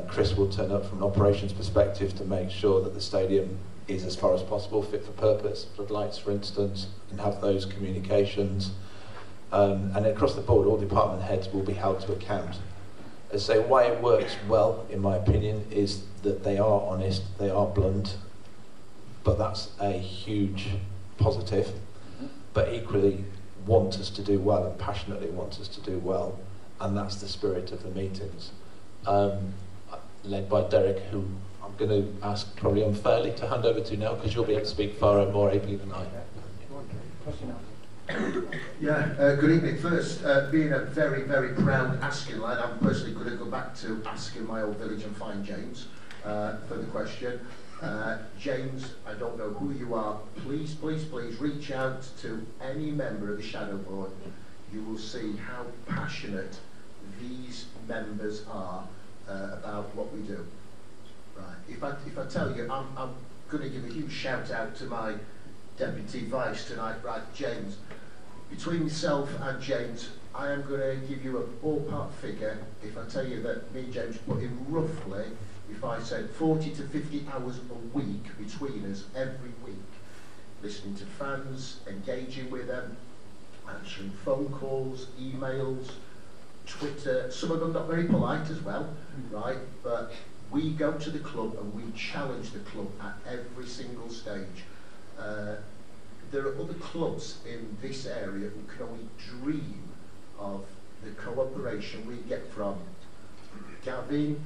Chris will turn up from an operations perspective to make sure that the stadium is, as far as possible, fit for purpose, floodlights for instance, and have those communications. And across the board, all department heads will be held to account. As I say, why it works well, in my opinion, is that they are honest, they are blunt, but that's a huge positive, but equally want us to do well and passionately want us to do well, and that's the spirit of the meetings. Led by Derek, who I'm going to ask probably unfairly to hand over to now, because you'll be able to speak far more ably than I. Good evening. First, being a very, very proud Askin lad, I'm personally going to go back to Askin, my old village, and find James for the question. James, I don't know who you are. Please, please, please reach out to any member of the Shadow Board. You will see how passionate these members are about what we do. Right. If I tell you, I'm going to give a huge shout out to my Deputy Vice tonight, right, James. Between myself and James, I am going to give you a ballpark figure. If I tell you that me and James put in roughly, if I said 40 to 50 hours a week between us every week, listening to fans, engaging with them, answering phone calls, emails, Twitter, some of them not very polite as well, right? But we go to the club and we challenge the club at every single stage. There are other clubs in this area who can only dream of the cooperation we get from Gavin,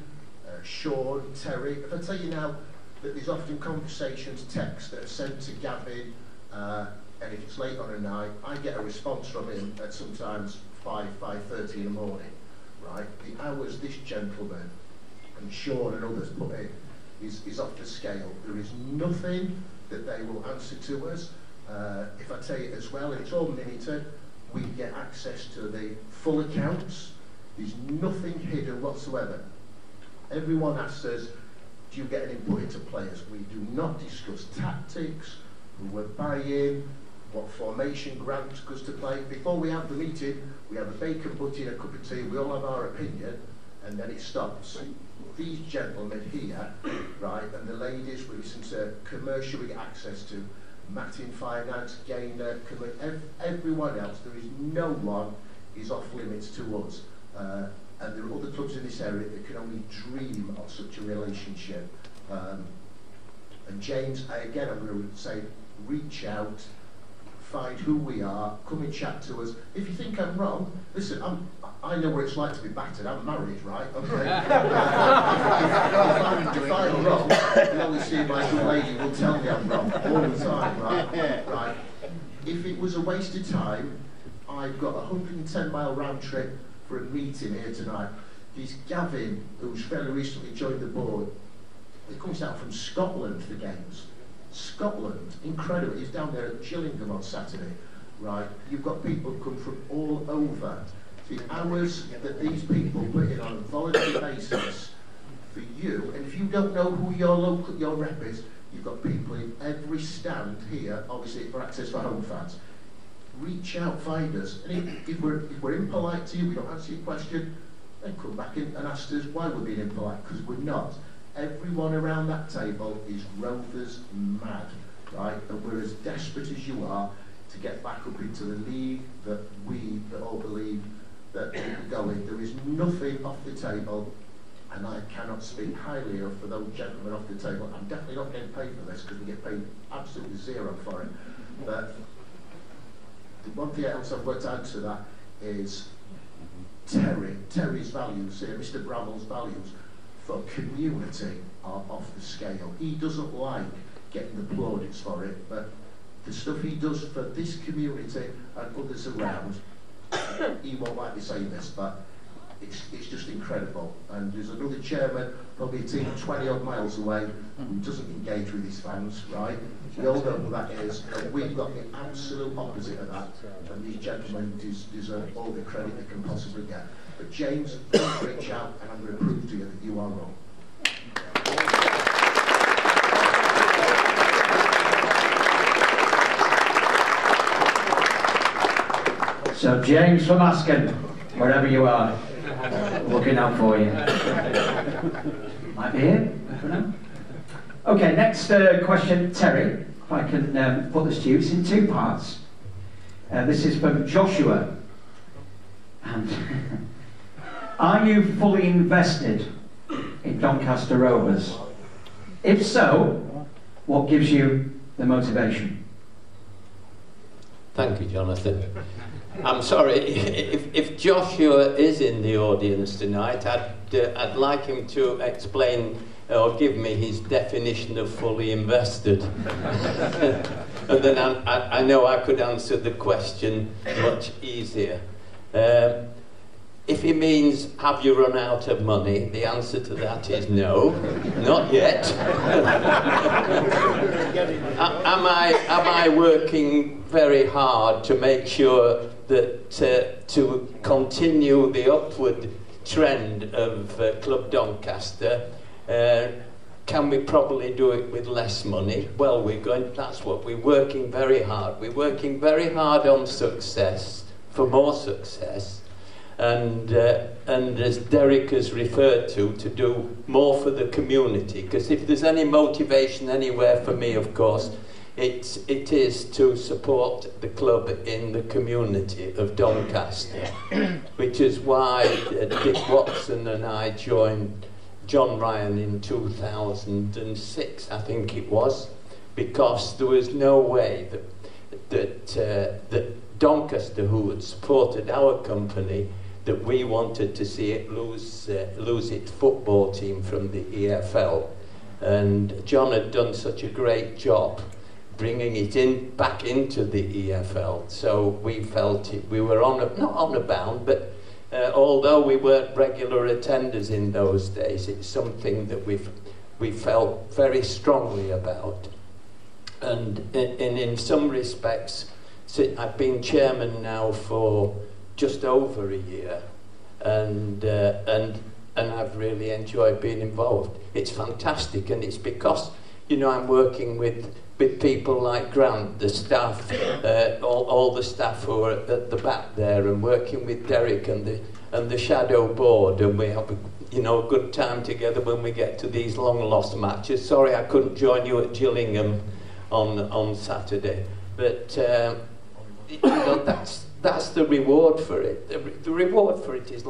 Sean, Terry. If I tell you now that there's often conversations, texts that are sent to Gavin, and if it's late on a night, I get a response from him at sometimes 5:30 in the morning, right? The hours this gentleman and Sean and others put in is off the scale. There is nothing that they will answer to us. If I tell you as well, and it's all minuted, we get access to the full accounts. There's nothing hidden whatsoever. Everyone asks us, do you get an input into players? We do not discuss tactics, who we're buying, what formation Grant goes to play. Before we have the meeting, we have a bacon butty and a cup of tea, we all have our opinion, and then it stops. These gentlemen here, right, and the ladies we listen to commercial, we get access to Matt in finance, Gaynor, everyone else. There is no one is off limits to us. And there are other clubs in this area that can only dream of such a relationship. And James, I'm going to say, reach out, find who we are, come and chat to us. If you think I'm wrong, listen, I know what it's like to be battered. I'm married, right? Okay. If I'm wrong, the only see my good lady will tell me I'm wrong all the time, right? If it was a waste of time, I've got a 110-mile round trip for a meeting here tonight. He's Gavin, who's fairly recently joined the board. He comes down from Scotland for games. Scotland, incredible. He's down there at Gillingham on Saturday, right? You've got people who come from all over. The hours that these people put in on a voluntary basis for you, and if you don't know who your rep is, you've got people in every stand here, obviously for access for home fans. Reach out, find us, and if we're impolite to you, we don't answer your question, then come back in and ask us why we're being impolite, because we're not. Everyone around that table is Rovers mad, right? And we're as desperate as you are to get back up into the league that we all believe that we can go in. There is nothing off the table, and I cannot speak highly enough for those gentlemen off the table. I'm definitely not getting paid for this because we get paid absolutely zero for it. But the one thing else I've worked out to that is Terry's values here, Mr. Braville's values for community are off the scale. He doesn't like getting the plaudits for it, but the stuff he does for this community and others around, he won't like to say this, but it's just incredible. And there's another chairman, probably a team 20 odd miles away, who doesn't engage with his fans, right? We all know who that is, and we've got the absolute opposite of that. And these gentlemen deserve all the credit they can possibly get. But James, don't reach out, and I'm going to prove to you that you are wrong. So James from Asken, wherever you are, looking out for you. Might be here, I don't know. Okay, next question, Terry, if I can put this to you. It's in two parts. This is from Joshua. And are you fully invested in Doncaster Rovers? If so, what gives you the motivation? Thank you, Jonathan. I'm sorry, if Joshua is in the audience tonight, I'd like him to explain or give me his definition of fully invested. And then I know I could answer the question much easier. If he means, have you run out of money? The answer to that is no, not yet. Am I working very hard to make sure that to continue the upward trend of Club Doncaster, can we probably do it with less money? Well, that's what we're working very hard. We're working very hard on success, for more success, and as Derek has referred to do more for the community. Because if there's any motivation anywhere for me, of course, it is to support the club in the community of Doncaster, which is why Dick Watson and I joined John Ryan in 2006, I think it was, because there was no way that Doncaster, who had supported our company, that we wanted to see it lose its football team from the EFL. And John had done such a great job bringing it back into the EFL. So we felt we were not on a bound, but although we weren't regular attenders in those days, it's something that we felt very strongly about. And in some respects, I've been chairman now for just over a year, and I've really enjoyed being involved. It's fantastic, and it's because, you know, I'm working with people like Grant, the staff, all the staff who are at the back there, and working with Derek and the shadow board, and we have a good time together when we get to these long lost matches. Sorry I couldn't join you at Gillingham on Saturday, but that's the reward for it. The reward for it is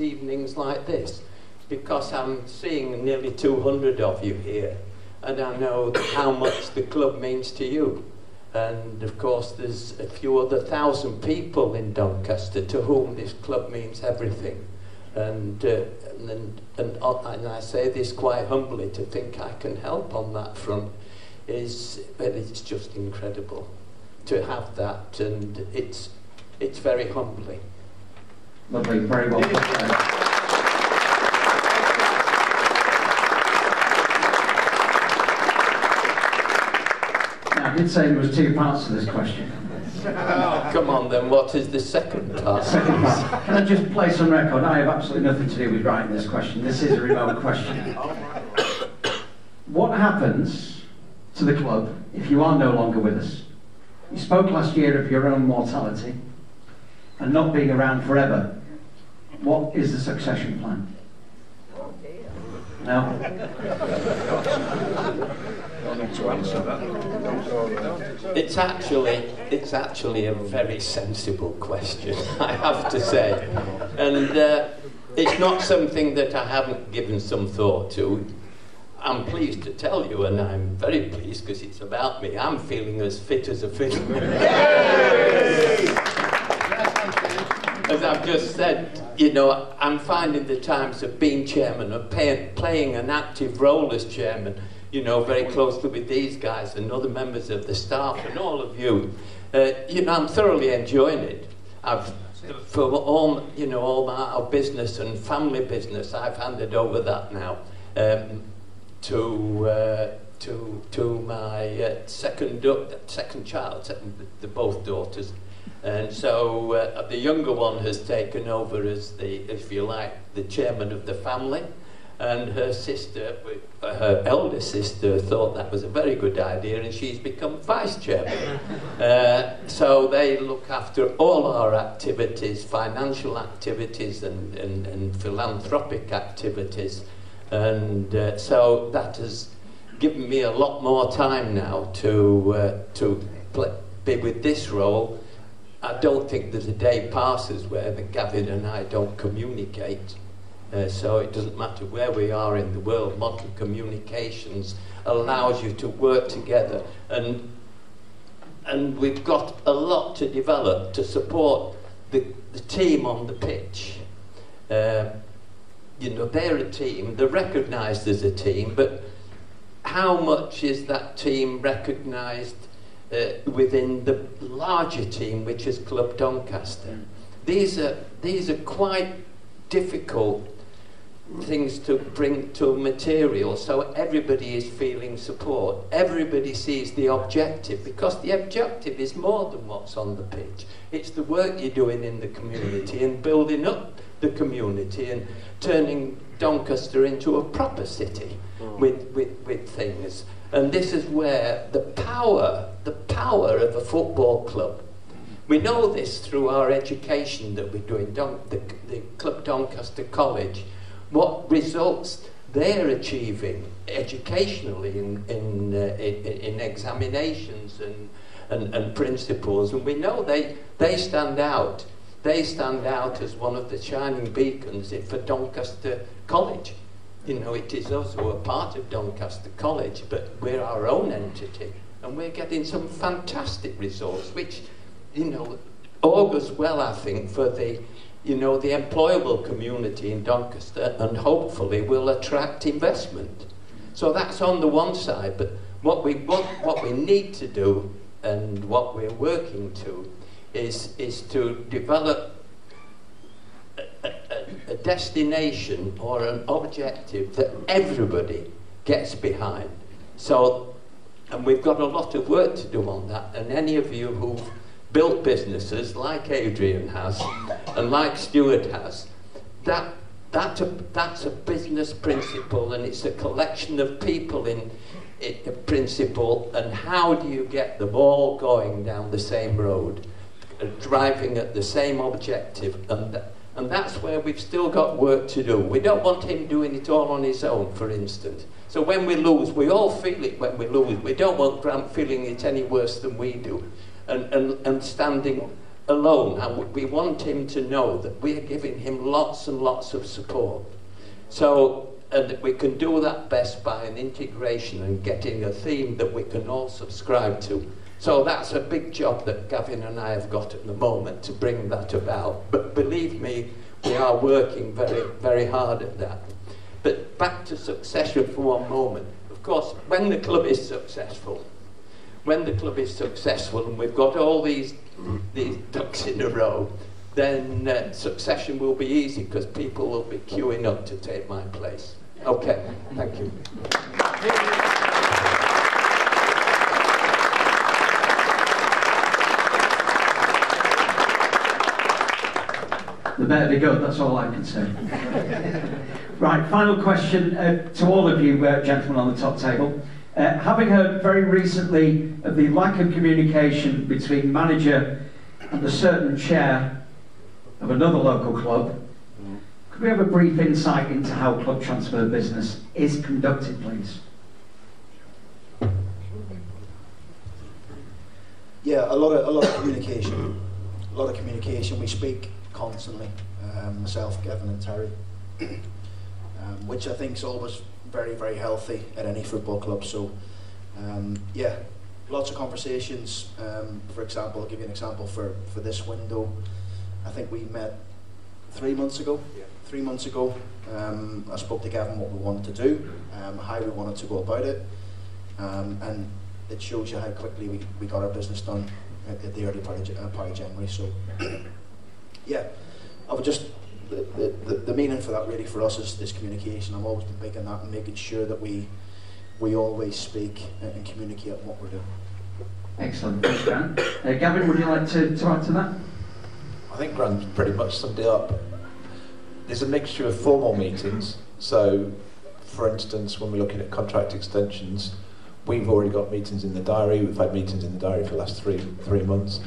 evenings like this, because I'm seeing nearly 200 of you here, and I know how much the club means to you. And of course there's a few other 1,000 people in Doncaster to whom this club means everything. And I say this quite humbly, to think I can help on that front it's just incredible to have that, and it's very humbling. Lovely, very well put. I did say there was two parts to this question. Oh, come on then, what is the second part? Second part. Can I just place on record, I have absolutely nothing to do with writing this question. This is a remote question. What happens to the club if you are no longer with us? You spoke last year of your own mortality and not being around forever. What is the succession plan? No? To answer that. It's actually a very sensible question, I have to say, and it's not something that I haven't given some thought to. I'm pleased to tell you, and I'm very pleased because it's about me, I'm feeling as fit as a fiddle. As I've just said, you know, I'm finding the times of being chairman and playing an active role as chairman, you know, very closely with these guys and other members of the staff and all of you. You know, I'm thoroughly enjoying it. For all, you know, all our business and family business, I've handed over that now to my second child, they're both daughters. And so the younger one has taken over as the, if you like, the chairman of the family. And her sister, her elder sister, thought that was a very good idea, and she's become vice chairman. So they look after all our activities, financial activities and philanthropic activities. And so that has given me a lot more time now to be with this role. I don't think there's a day passes where Gavin and I don't communicate. So it doesn't matter where we are in the world, modern communications allows you to work together, and we've got a lot to develop to support the team on the pitch. You know, they're a team, they're recognised as a team, but how much is that team recognised within the larger team, which is Club Doncaster? These are quite difficult things to bring to material, so everybody is feeling support. Everybody sees the objective, because the objective is more than what's on the pitch. It's the work you're doing in the community and building up the community and turning Doncaster into a proper city with things. And this is where the power of a football club. We know this through our education that we're doing, the Club Doncaster College, what results they're achieving educationally in examinations and principles, and we know they stand out. They stand out as one of the shining beacons for Doncaster College. You know, it is us who are part of Doncaster College, but we're our own entity, and we're getting some fantastic results, which, you know, augurs well, I think, for the, you know, the employable community in Doncaster, and hopefully will attract investment. So that's on the one side, but what we need to do, and what we're working to, is to develop a destination or an objective that everybody gets behind. So, and we've got a lot of work to do on that, and any of you who've built businesses like Adrian has and like Stuart has, that's a business principle, and it's a collection of people in a principle, and how do you get them all going down the same road, driving at the same objective, and that's where we've still got work to do. We don't want him doing it all on his own, for instance. So when we lose, we all feel it when we lose. We don't want Grant feeling it any worse than we do, and standing alone. And we want him to know that we're giving him lots and lots of support. So, and we can do that best by an integration and getting a theme that we can all subscribe to. So that's a big job that Gavin and I have got at the moment, to bring that about. But believe me, we are working very, very hard at that. But back to succession for one moment. Of course, when the club is successful, and we've got all these ducks in a row, then succession will be easy, because people will be queuing up to take my place. Okay, thank you. The better be good, that's all I can say. Right, final question to all of you gentlemen on the top table. Having heard very recently of the lack of communication between manager and a certain chair of another local club, could we have a brief insight into how club transfer business is conducted, please? Yeah, a lot of communication. A lot of communication. We speak constantly, myself, Gavin and Terry, which I think is always very, very healthy at any football club. So, yeah, lots of conversations. For example, I'll give you an example for this window. I think we met 3 months ago. Yeah. 3 months ago, I spoke to Gavin what we wanted to do, how we wanted to go about it, and it shows you how quickly we got our business done at the early part of January. So, yeah, I would just, the meaning for that really for us is communication. I've always been big on that and making sure that we always speak and communicate on what we're doing. Excellent, thanks Grant. Gavin, would you like to add to that? I think Grant pretty much summed it up. There's a mixture of formal meetings, so for instance when we're looking at contract extensions, we've already got meetings in the diary, we've had meetings in the diary for the last three months,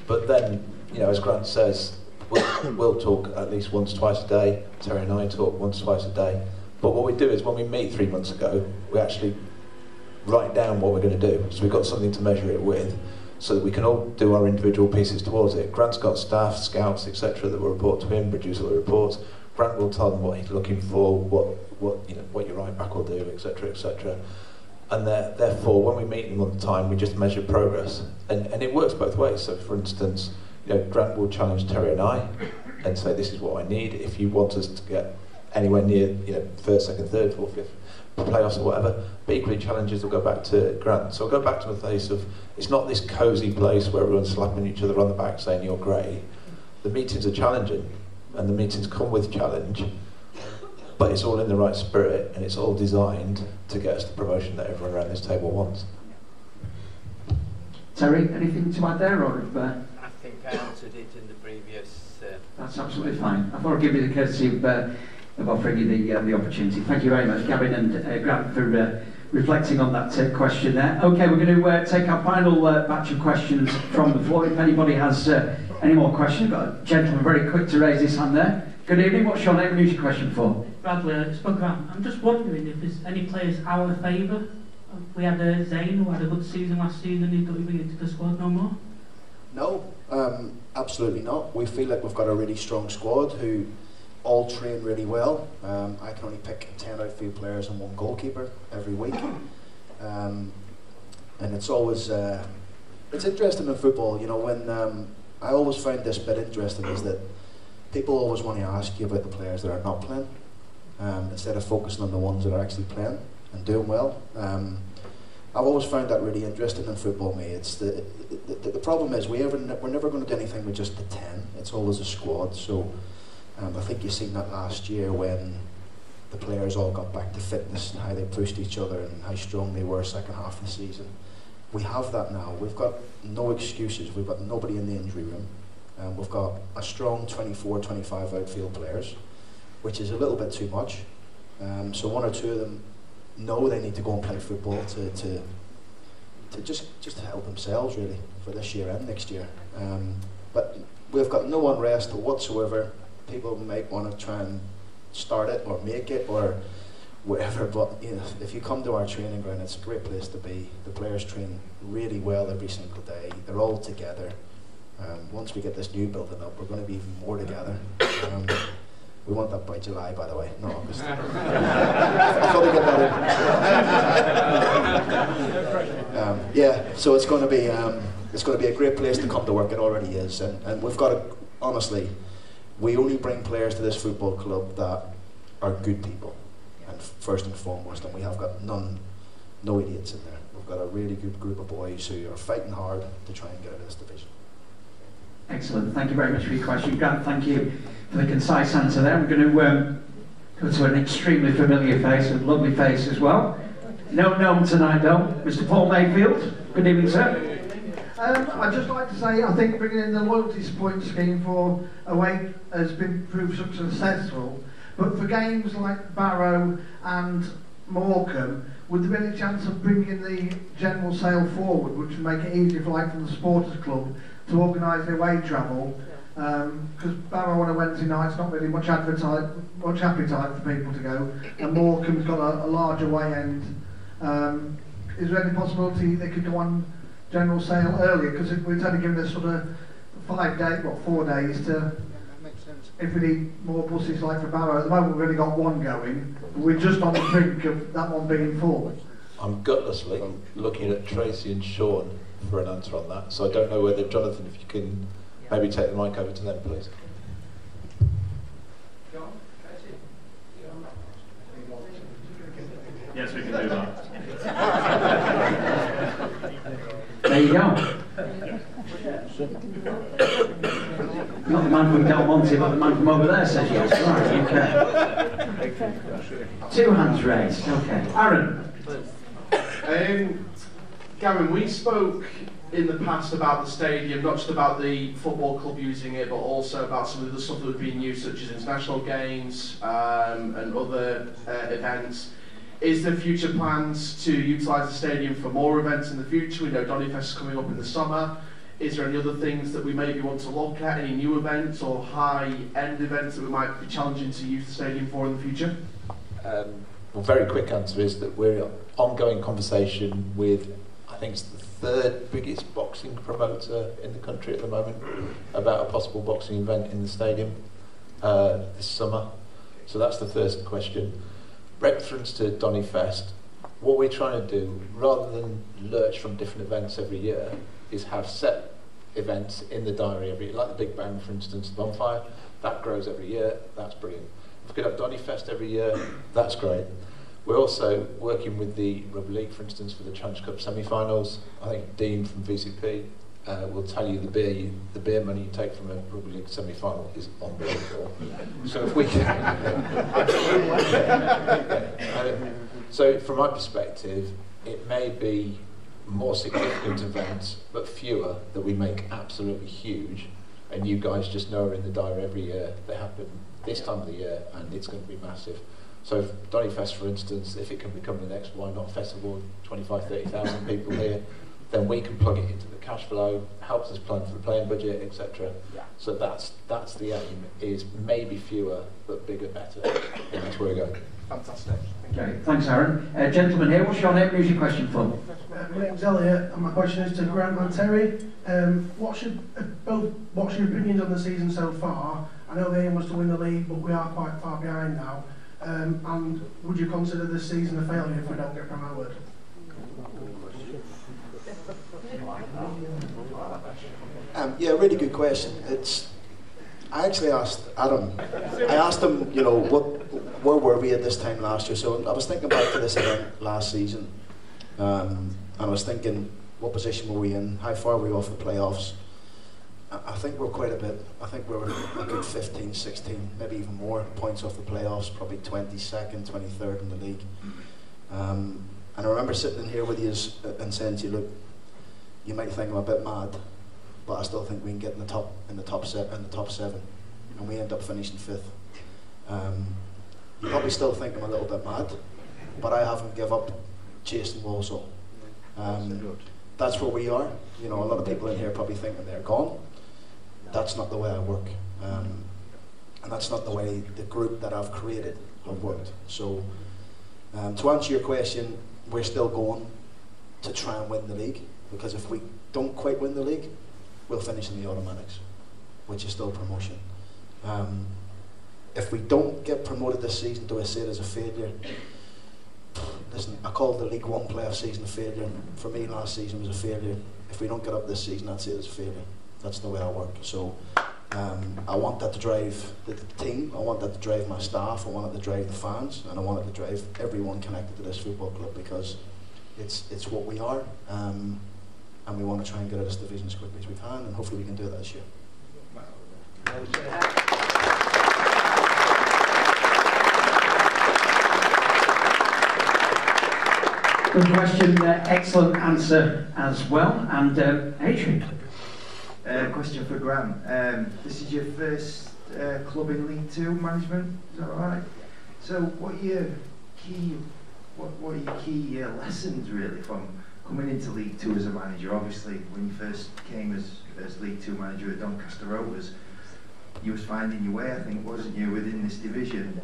but then, you know, as Grant says, we'll talk at least once, twice a day. Terry and I talk once, twice a day, but what we do is when we meet 3 months ago, we actually write down what we're going to do, so we've got something to measure it with, so that we can all do our individual pieces towards it. Grant's got staff, scouts, etc. that will report to him, produce all the reports. Grant will tell them what he's looking for, what your right back will do, etc., etc. And therefore, when we meet them on the time, we just measure progress, and it works both ways. So, for instance, you know, Grant will challenge Terry and I, and say, "This is what I need. If you want us to get anywhere near, you know, first, second, third, fourth, fifth, playoffs or whatever," but equally challenges will go back to Grant. So I'll go back to the place of, it's not this cosy place where everyone's slapping each other on the back saying you're great. The meetings are challenging, and the meetings come with challenge, but it's all in the right spirit, and it's all designed to get us the promotion that everyone around this table wants. Terry, anything to add there, or I think I answered it in the previous... That's absolutely fine. I thought I'd give you the courtesy of offering you the opportunity. Thank you very much, Gavin and Grant, for reflecting on that question there. Okay, we're going to take our final batch of questions from the floor. If anybody has any more questions, got a gentleman very quick to raise his hand there. Good evening, what's your name and who's your question for? Bradley, spoke around. I'm just wondering if there's any players out of favour. We had Zane, who had a good season last season, he don't even get into the squad no more. No, absolutely not. We feel like we've got a really strong squad who all train really well. I can only pick 10 outfield players and 1 goalkeeper every week. And it's always, it's interesting in football, you know, when, I always find this bit interesting is that people always want to ask you about the players that are not playing, instead of focusing on the ones that are actually playing and doing well. I've always found that really interesting in football, mate. It's the problem is we're never going to do anything with just the 10. It's always a squad. So I think you've seen that last year when the players all got back to fitness and how they pushed each other and how strong they were second half of the season. We have that now. We've got no excuses. We've got nobody in the injury room. We've got a strong 24, 25 outfield players, which is a little bit too much. So 1 or 2 of them know they need to go and play football to just help themselves really for this year and next year. But we've got no unrest whatsoever. People might want to try and start it or make it or whatever, but you know, if you come to our training ground, it's a great place to be. The players train really well every single day. They're all together. Once we get this new building up, we're going to be even more together. We want that by July, by the way, not August. I've got to get that in. Yeah, so it's going to be a great place to come to work. It already is, and we've got to, honestly, we only bring players to this football club that are good people, and first and foremost, and we have got no idiots in there. We've got a really good group of boys who are fighting hard to try and get out of this division. Excellent, thank you very much for your question. Grant, thank you for the concise answer there. We're going to go to an extremely familiar face, a lovely face as well. No gnome tonight though, Mr. Paul Mayfield. Good evening, sir. I'd just like to say I think bringing in the loyalty point scheme for away has been proved successful, but for games like Barrow and Morecambe, would there be any chance of bringing the general sale forward, which would make it easier for the supporters club to organise their away travel? Because Barrow on a Wednesday night's not really much appetite for people to go, and Morecambe's got a larger way end. Is there any possibility they could go on general sale earlier? Because we're only given us sort of 4 days to. If we need more buses like for Barrow, at the moment we've only got 1 going, but we're just on the brink of that one being full. I'm gutlessly looking at Tracy and Sean for an answer on that, so I don't know whether, Jonathan, if you can maybe take the mic over to them, please. Yes, we can do that. There you go. Not the man from Del Monte, but the man from over there says yes. Right, okay. 2 hands raised. Okay. Aaron. Gavin, we spoke in the past about the stadium, not just about the football club using it, but also about some of the stuff that was being used, such as international games and other events. Is there future plans to utilise the stadium for more events in the future? We know Donnyfest is coming up in the summer. Is there any other things that we maybe want to look at, any new events or high-end events that we might be challenging to use the stadium for in the future? Well, very quick answer is that we're in ongoing conversation with, I think it's the 3rd biggest boxing promoter in the country at the moment, about a possible boxing event in the stadium this summer. So that's the first question. Reference to Donnyfest, what we're trying to do, rather than lurch from different events every year, is have set events in the diary every year, like the Big Bang, for instance, the bonfire. That grows every year, that's brilliant. If we could have Donnyfest every year, that's great. We're also working with the Rugby League, for instance, for the Challenge Cup semi-finals. I think Dean from VCP will tell you the beer money you take from a Rugby League semi-final is unbelievable. So if we can... So from my perspective, it may be more significant events, but fewer, that we make absolutely huge, and you guys just know are in the diary every year. They happen this time of the year, and it's going to be massive. So if Donnyfest, for instance, if it can become the next Why Not Festival, 25,000-30,000 people here, then we can plug it into the cash flow, helps us plan for the playing budget, etc. So that's the aim, is maybe fewer, but bigger, better. And that's where we're going. Fantastic. Okay, thanks, Aaron. Gentleman here, what's your name? Who's your question for? My name's Elliot, and my question is to Grant and Terry. What's your opinions on the season so far? I know the aim was to win the league, but we are quite far behind now. And would you consider this season a failure if we don't get promoted? Yeah, really good question. I actually asked Adam. I asked him, you know, where were we at this time last year? So I was thinking back to this event last season, and I was thinking, what position were we in? How far were we off the playoffs? I think we're quite a bit. I think we're a good 15, 16, maybe even more points off the playoffs, probably 22nd, 23rd in the league. And I remember sitting in here with you and saying to you, look, you might think I'm a bit mad, but I still think we can get in the top 7, and we end up finishing 5th. You probably still think I'm a little bit mad, but I haven't given up chasing Walsall. That's where we are. You know, a lot of people in here probably thinking they're gone. That's not the way I work, and that's not the way the group that I've created have worked. So, to answer your question, we're still going to try and win the league, because if we don't quite win the league, we'll finish in the automatics, which is still promotion. If we don't get promoted this season, do I say it as a failure? Listen, I called the League One playoff season a failure. For me, last season was a failure. If we don't get up this season, I'd say it as a failure. That's the way I work. So I want that to drive the team, I want that to drive my staff, I want it to drive the fans, and I want it to drive everyone connected to this football club, because it's what we are, and we want to try and get out of this division as quickly as we can, and hopefully we can do that this year. Good question, excellent answer as well. And Adrian. Question for Graham. This is your first club in League Two management, is that right? So what are your key lessons really from coming into League Two as a manager? Obviously, when you first came as League Two manager at Doncaster Rovers, you was finding your way, I think, wasn't you, within this division?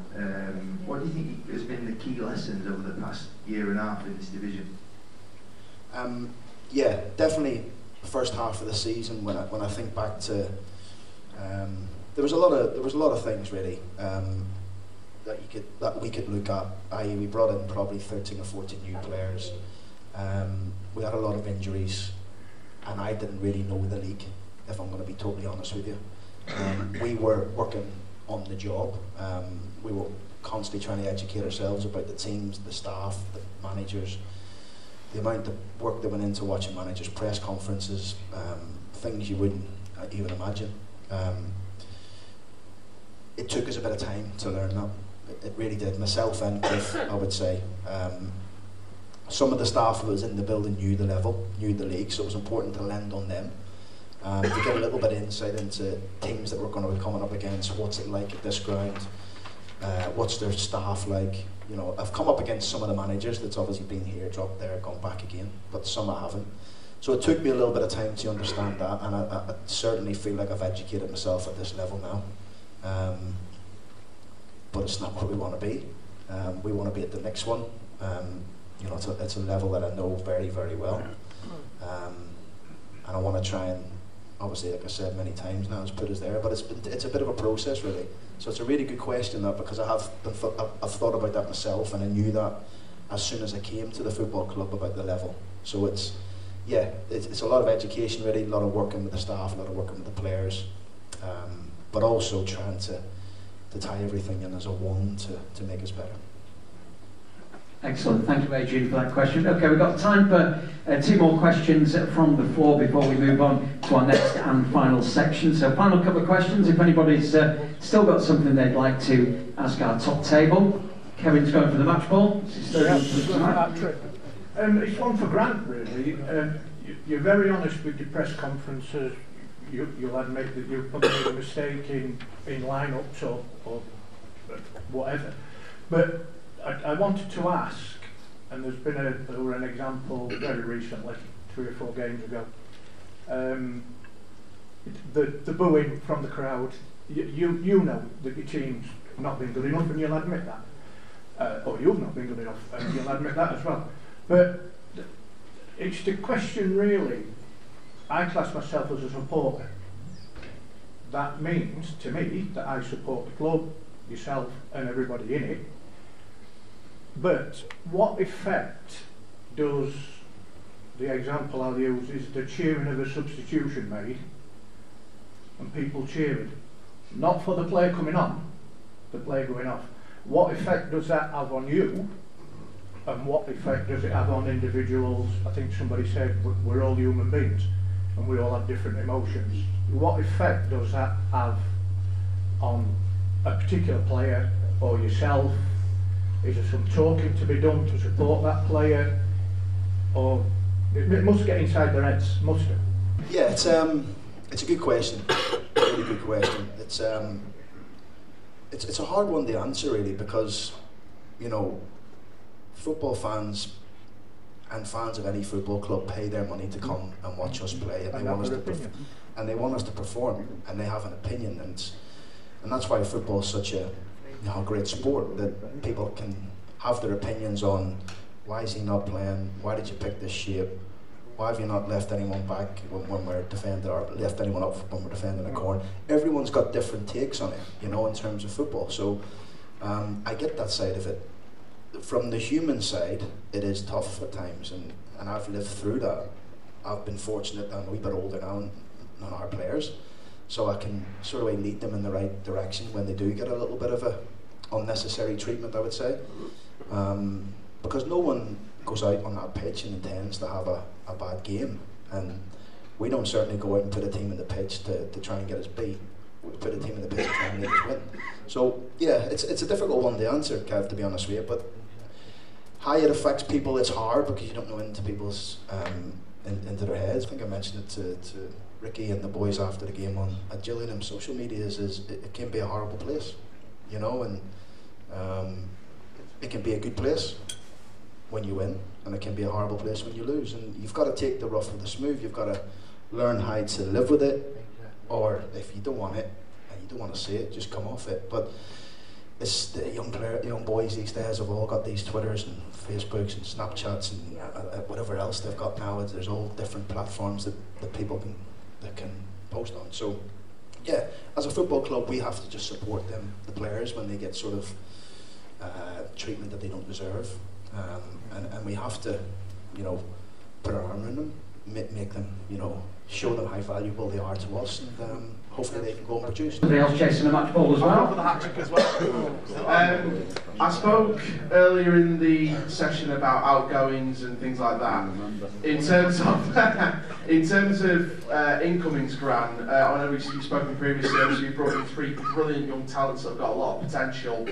What do you think has been the key lessons over the past year and a half in this division? Yeah, definitely the first half of the season. When I think back to, there was a lot of things really that we could look at. I.e., we brought in probably 13 or 14 new players. We had a lot of injuries, and I didn't really know the league, if I'm going to be totally honest with you. We were working on the job. We were constantly trying to educate ourselves about the teams, the staff, the managers, the amount of work that went into watching managers' press conferences, things you wouldn't even imagine. It took us a bit of time to learn that. It really did. Myself and Cliff, I would say. Some of the staff that was in the building knew the level, knew the league, so it was important to lend on them. To get a little bit of insight into teams that we're going to be coming up against, what's it like at this ground, what's their staff like. You know, I've come up against some of the managers that's obviously been here, dropped there, gone back again, but some I haven't. So it took me a little bit of time to understand that, and I certainly feel like I've educated myself at this level now. But it's not where we want to be. We want to be at the next one. You know, it's a level that I know very, very well. And I want to try and, obviously, like I said many times now, it's put us there, but it's a bit of a process, really. So it's a really good question, that, because I've thought about that myself, and I knew that as soon as I came to the football club about the level. So it's a lot of education, really, a lot of working with the staff, a lot of working with the players, but also trying to tie everything in as a one to make us better. Excellent, thank you Adrian for that question. Okay, we've got time for 2 more questions from the floor before we move on to our next and final section. So final couple of questions, if anybody's still got something they'd like to ask our top table. Kevin's going for the match ball. It's one for Grant, really. You're very honest with your press conferences. You'll admit that you've probably made a mistake in lineups or whatever. But I wanted to ask, and there were an example very recently, 3 or 4 games ago. The booing from the crowd. You know that your team's not been good enough, and you'll admit that. Or you've not been good enough, and you'll admit that as well. But it's the question, really. I class myself as a supporter. That means, to me, that I support the club, yourself, and everybody in it. But what effect does the example I'll use is the cheering of a substitution made and people cheering? Not for the player coming on, the player going off. What effect does that have on you? And what effect does it have on individuals? I think somebody said we're all human beings and we all have different emotions. What effect does that have on a particular player or yourself? Is there some talking to be done to support that player? Or it must get inside their heads, must it? Yeah, it's a good question. Really good question. It's a hard one to answer, really, because, you know, football fans and fans of any football club pay their money to come and watch us play, and they want us to perform, and they have an opinion, and that's why football is such a great sport, that people can have their opinions on why is he not playing, why did you pick this shape, why have you not left anyone back when we're defending, or left anyone up when we're defending a corner. Everyone's got different takes on it, you know, in terms of football. So I get that side of it. From the human side, it is tough at times, and I've lived through that. I've been fortunate that I'm a wee bit older now than our players, so I can sort of lead them in the right direction when they do get a little bit of a unnecessary treatment, I would say. Because no one goes out on that pitch and intends to have a bad game, and we don't certainly go out and put a team in the pitch to try and get us beat. We put a team in the pitch to try and make us win. So yeah, it's a difficult one to answer, Kev, to be honest with you, but how it affects people, it's hard because you don't know into people's into their heads. I think I mentioned it to Ricky and the boys after the game on at Gillingham. Social media it can be a horrible place, you know, and it can be a good place when you win, and it can be a horrible place when you lose. And you've got to take the rough with the smooth. You've got to learn how to live with it, or if you don't want it and you don't want to see it, just come off it. But it's the young boys these days have all got these Twitters and Facebooks and Snapchats and whatever else they've got now. There's all different platforms that people can post on. So yeah, as a football club, we have to just support them, the players, when they get sort of treatment that they don't deserve, and we have to, you know, put our arm in them, make them, you know, show them how valuable they are to us, and hopefully they can go and produce. Somebody else chasing a match ball as well. For the hat-trick as well. I spoke earlier in the session about outgoings and things like that. In terms of incomings, Gran, I know you've spoken previously. Obviously, you brought in 3 brilliant young talents that have got a lot of potential.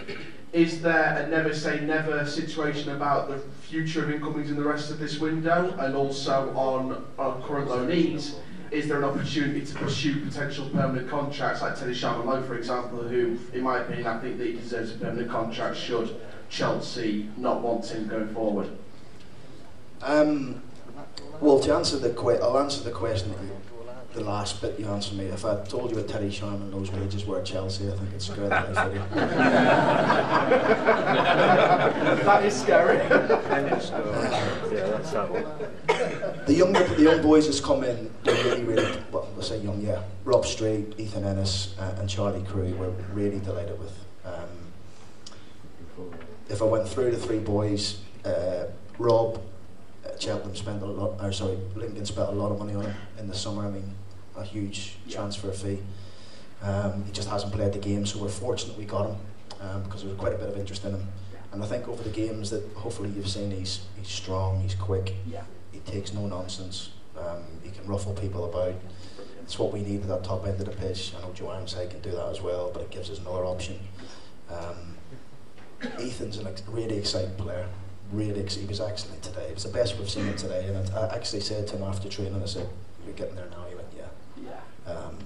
Is there a never say never situation about the future of incomings in the rest of this window, and also on current loanees? Is there an opportunity to pursue potential permanent contracts like Teddy Sharman-Lowe, for example, who, in my opinion, I think that he deserves a permanent contract should Chelsea not want him going forward? Well, to answer I'll answer the question, the last bit you answered me. If I told you what Teddy Sharman-Lowe's wages were at Chelsea, I think it'd scare the life out of you. That is scary. Yeah, that's that one. The young boys that's come in, they're really, well, I say young, yeah. Rob Street, Ethan Ennis, and Charlie Crew, we're really delighted with. If I went through the 3 boys, Rob, Cheltenham spent Lincoln spent a lot of money on him in the summer. I mean, a huge transfer fee. He just hasn't played the game, so we're fortunate we got him because there was quite a bit of interest in him. And I think over the games that hopefully you've seen, he's strong, he's quick, he takes no nonsense, he can ruffle people about. It's what we need at that top end of the pitch. I know Joe Armside can do that as well, but it gives us another option. Ethan's a really exciting player. He was excellent today. It was the best we've seen him today, and I actually said to him after training, I said, "You're getting there now." He went, "Yeah."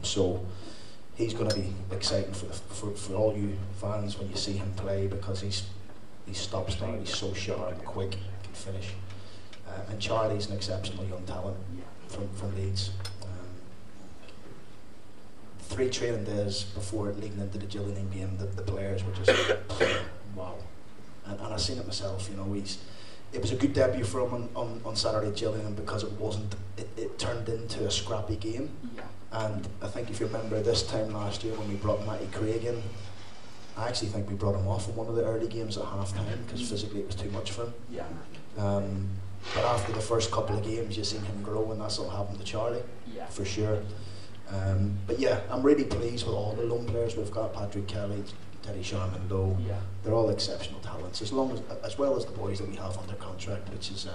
So he's going to be exciting for all you fans when you see him play, because he's stop-start, he's so sharp, quick, can finish. And Charlie's an exceptional young talent from Leeds. 3 training days before leading into the Gillingham game, the players were just wow. And I've seen it myself, you know. It was a good debut for him on Saturday at Gillingham, because it turned into a scrappy game. And I think if you remember this time last year when we brought Matty Craig in, I actually think we brought him off in one of the early games at half time because physically it was too much for him. But after the first couple of games, you've seen him grow, and that's all happened to Charlie, for sure. But yeah, I'm really pleased with all the loan players we've got. Patrick Kelly, Teddy Sharman-Lowe, they're all exceptional talents, as well as the boys that we have under contract, which is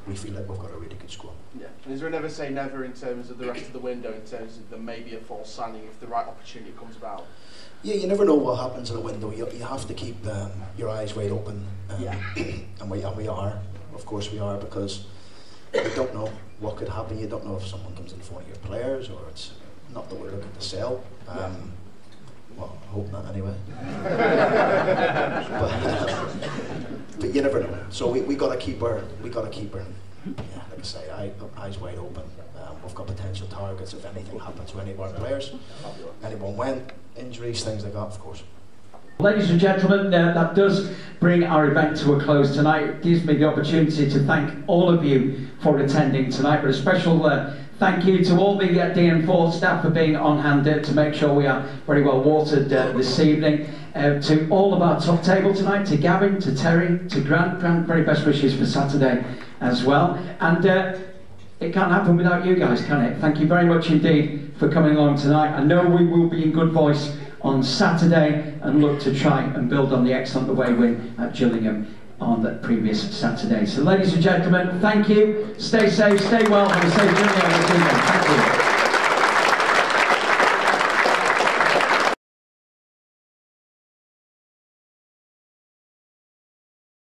we feel like we've got a really good squad. And is there a never say never in terms of the rest of the window, in terms of there may be a false signing if the right opportunity comes about? Yeah, you never know what happens in a window. You have to keep your eyes wide open, and we are, of course we are, because you don't know what could happen. You don't know if someone comes in for one of your players, or it's not that we're looking to sell. Well, I hope not anyway. but you never know. So we got to keep her. Like I say, eyes wide open. We've got potential targets if anything happens to any of our players. Anyone went, injuries, things like that, of course. Ladies and gentlemen, that does bring our event to a close tonight. It gives me the opportunity to thank all of you for attending tonight, but a special thank you to all the DN4 staff for being on hand to make sure we are very well watered this evening. To all of our top table tonight, to Gavin, to Terry, to Grant, very best wishes for Saturday as well. And it can't happen without you guys, can it? Thank you very much indeed for coming along tonight. I know we will be in good voice on Saturday and look to try and build on the excellent away win at Gillingham on the previous Saturday. So ladies and gentlemen, thank you. Stay safe, stay well, have a safe journey on this evening. Thank you.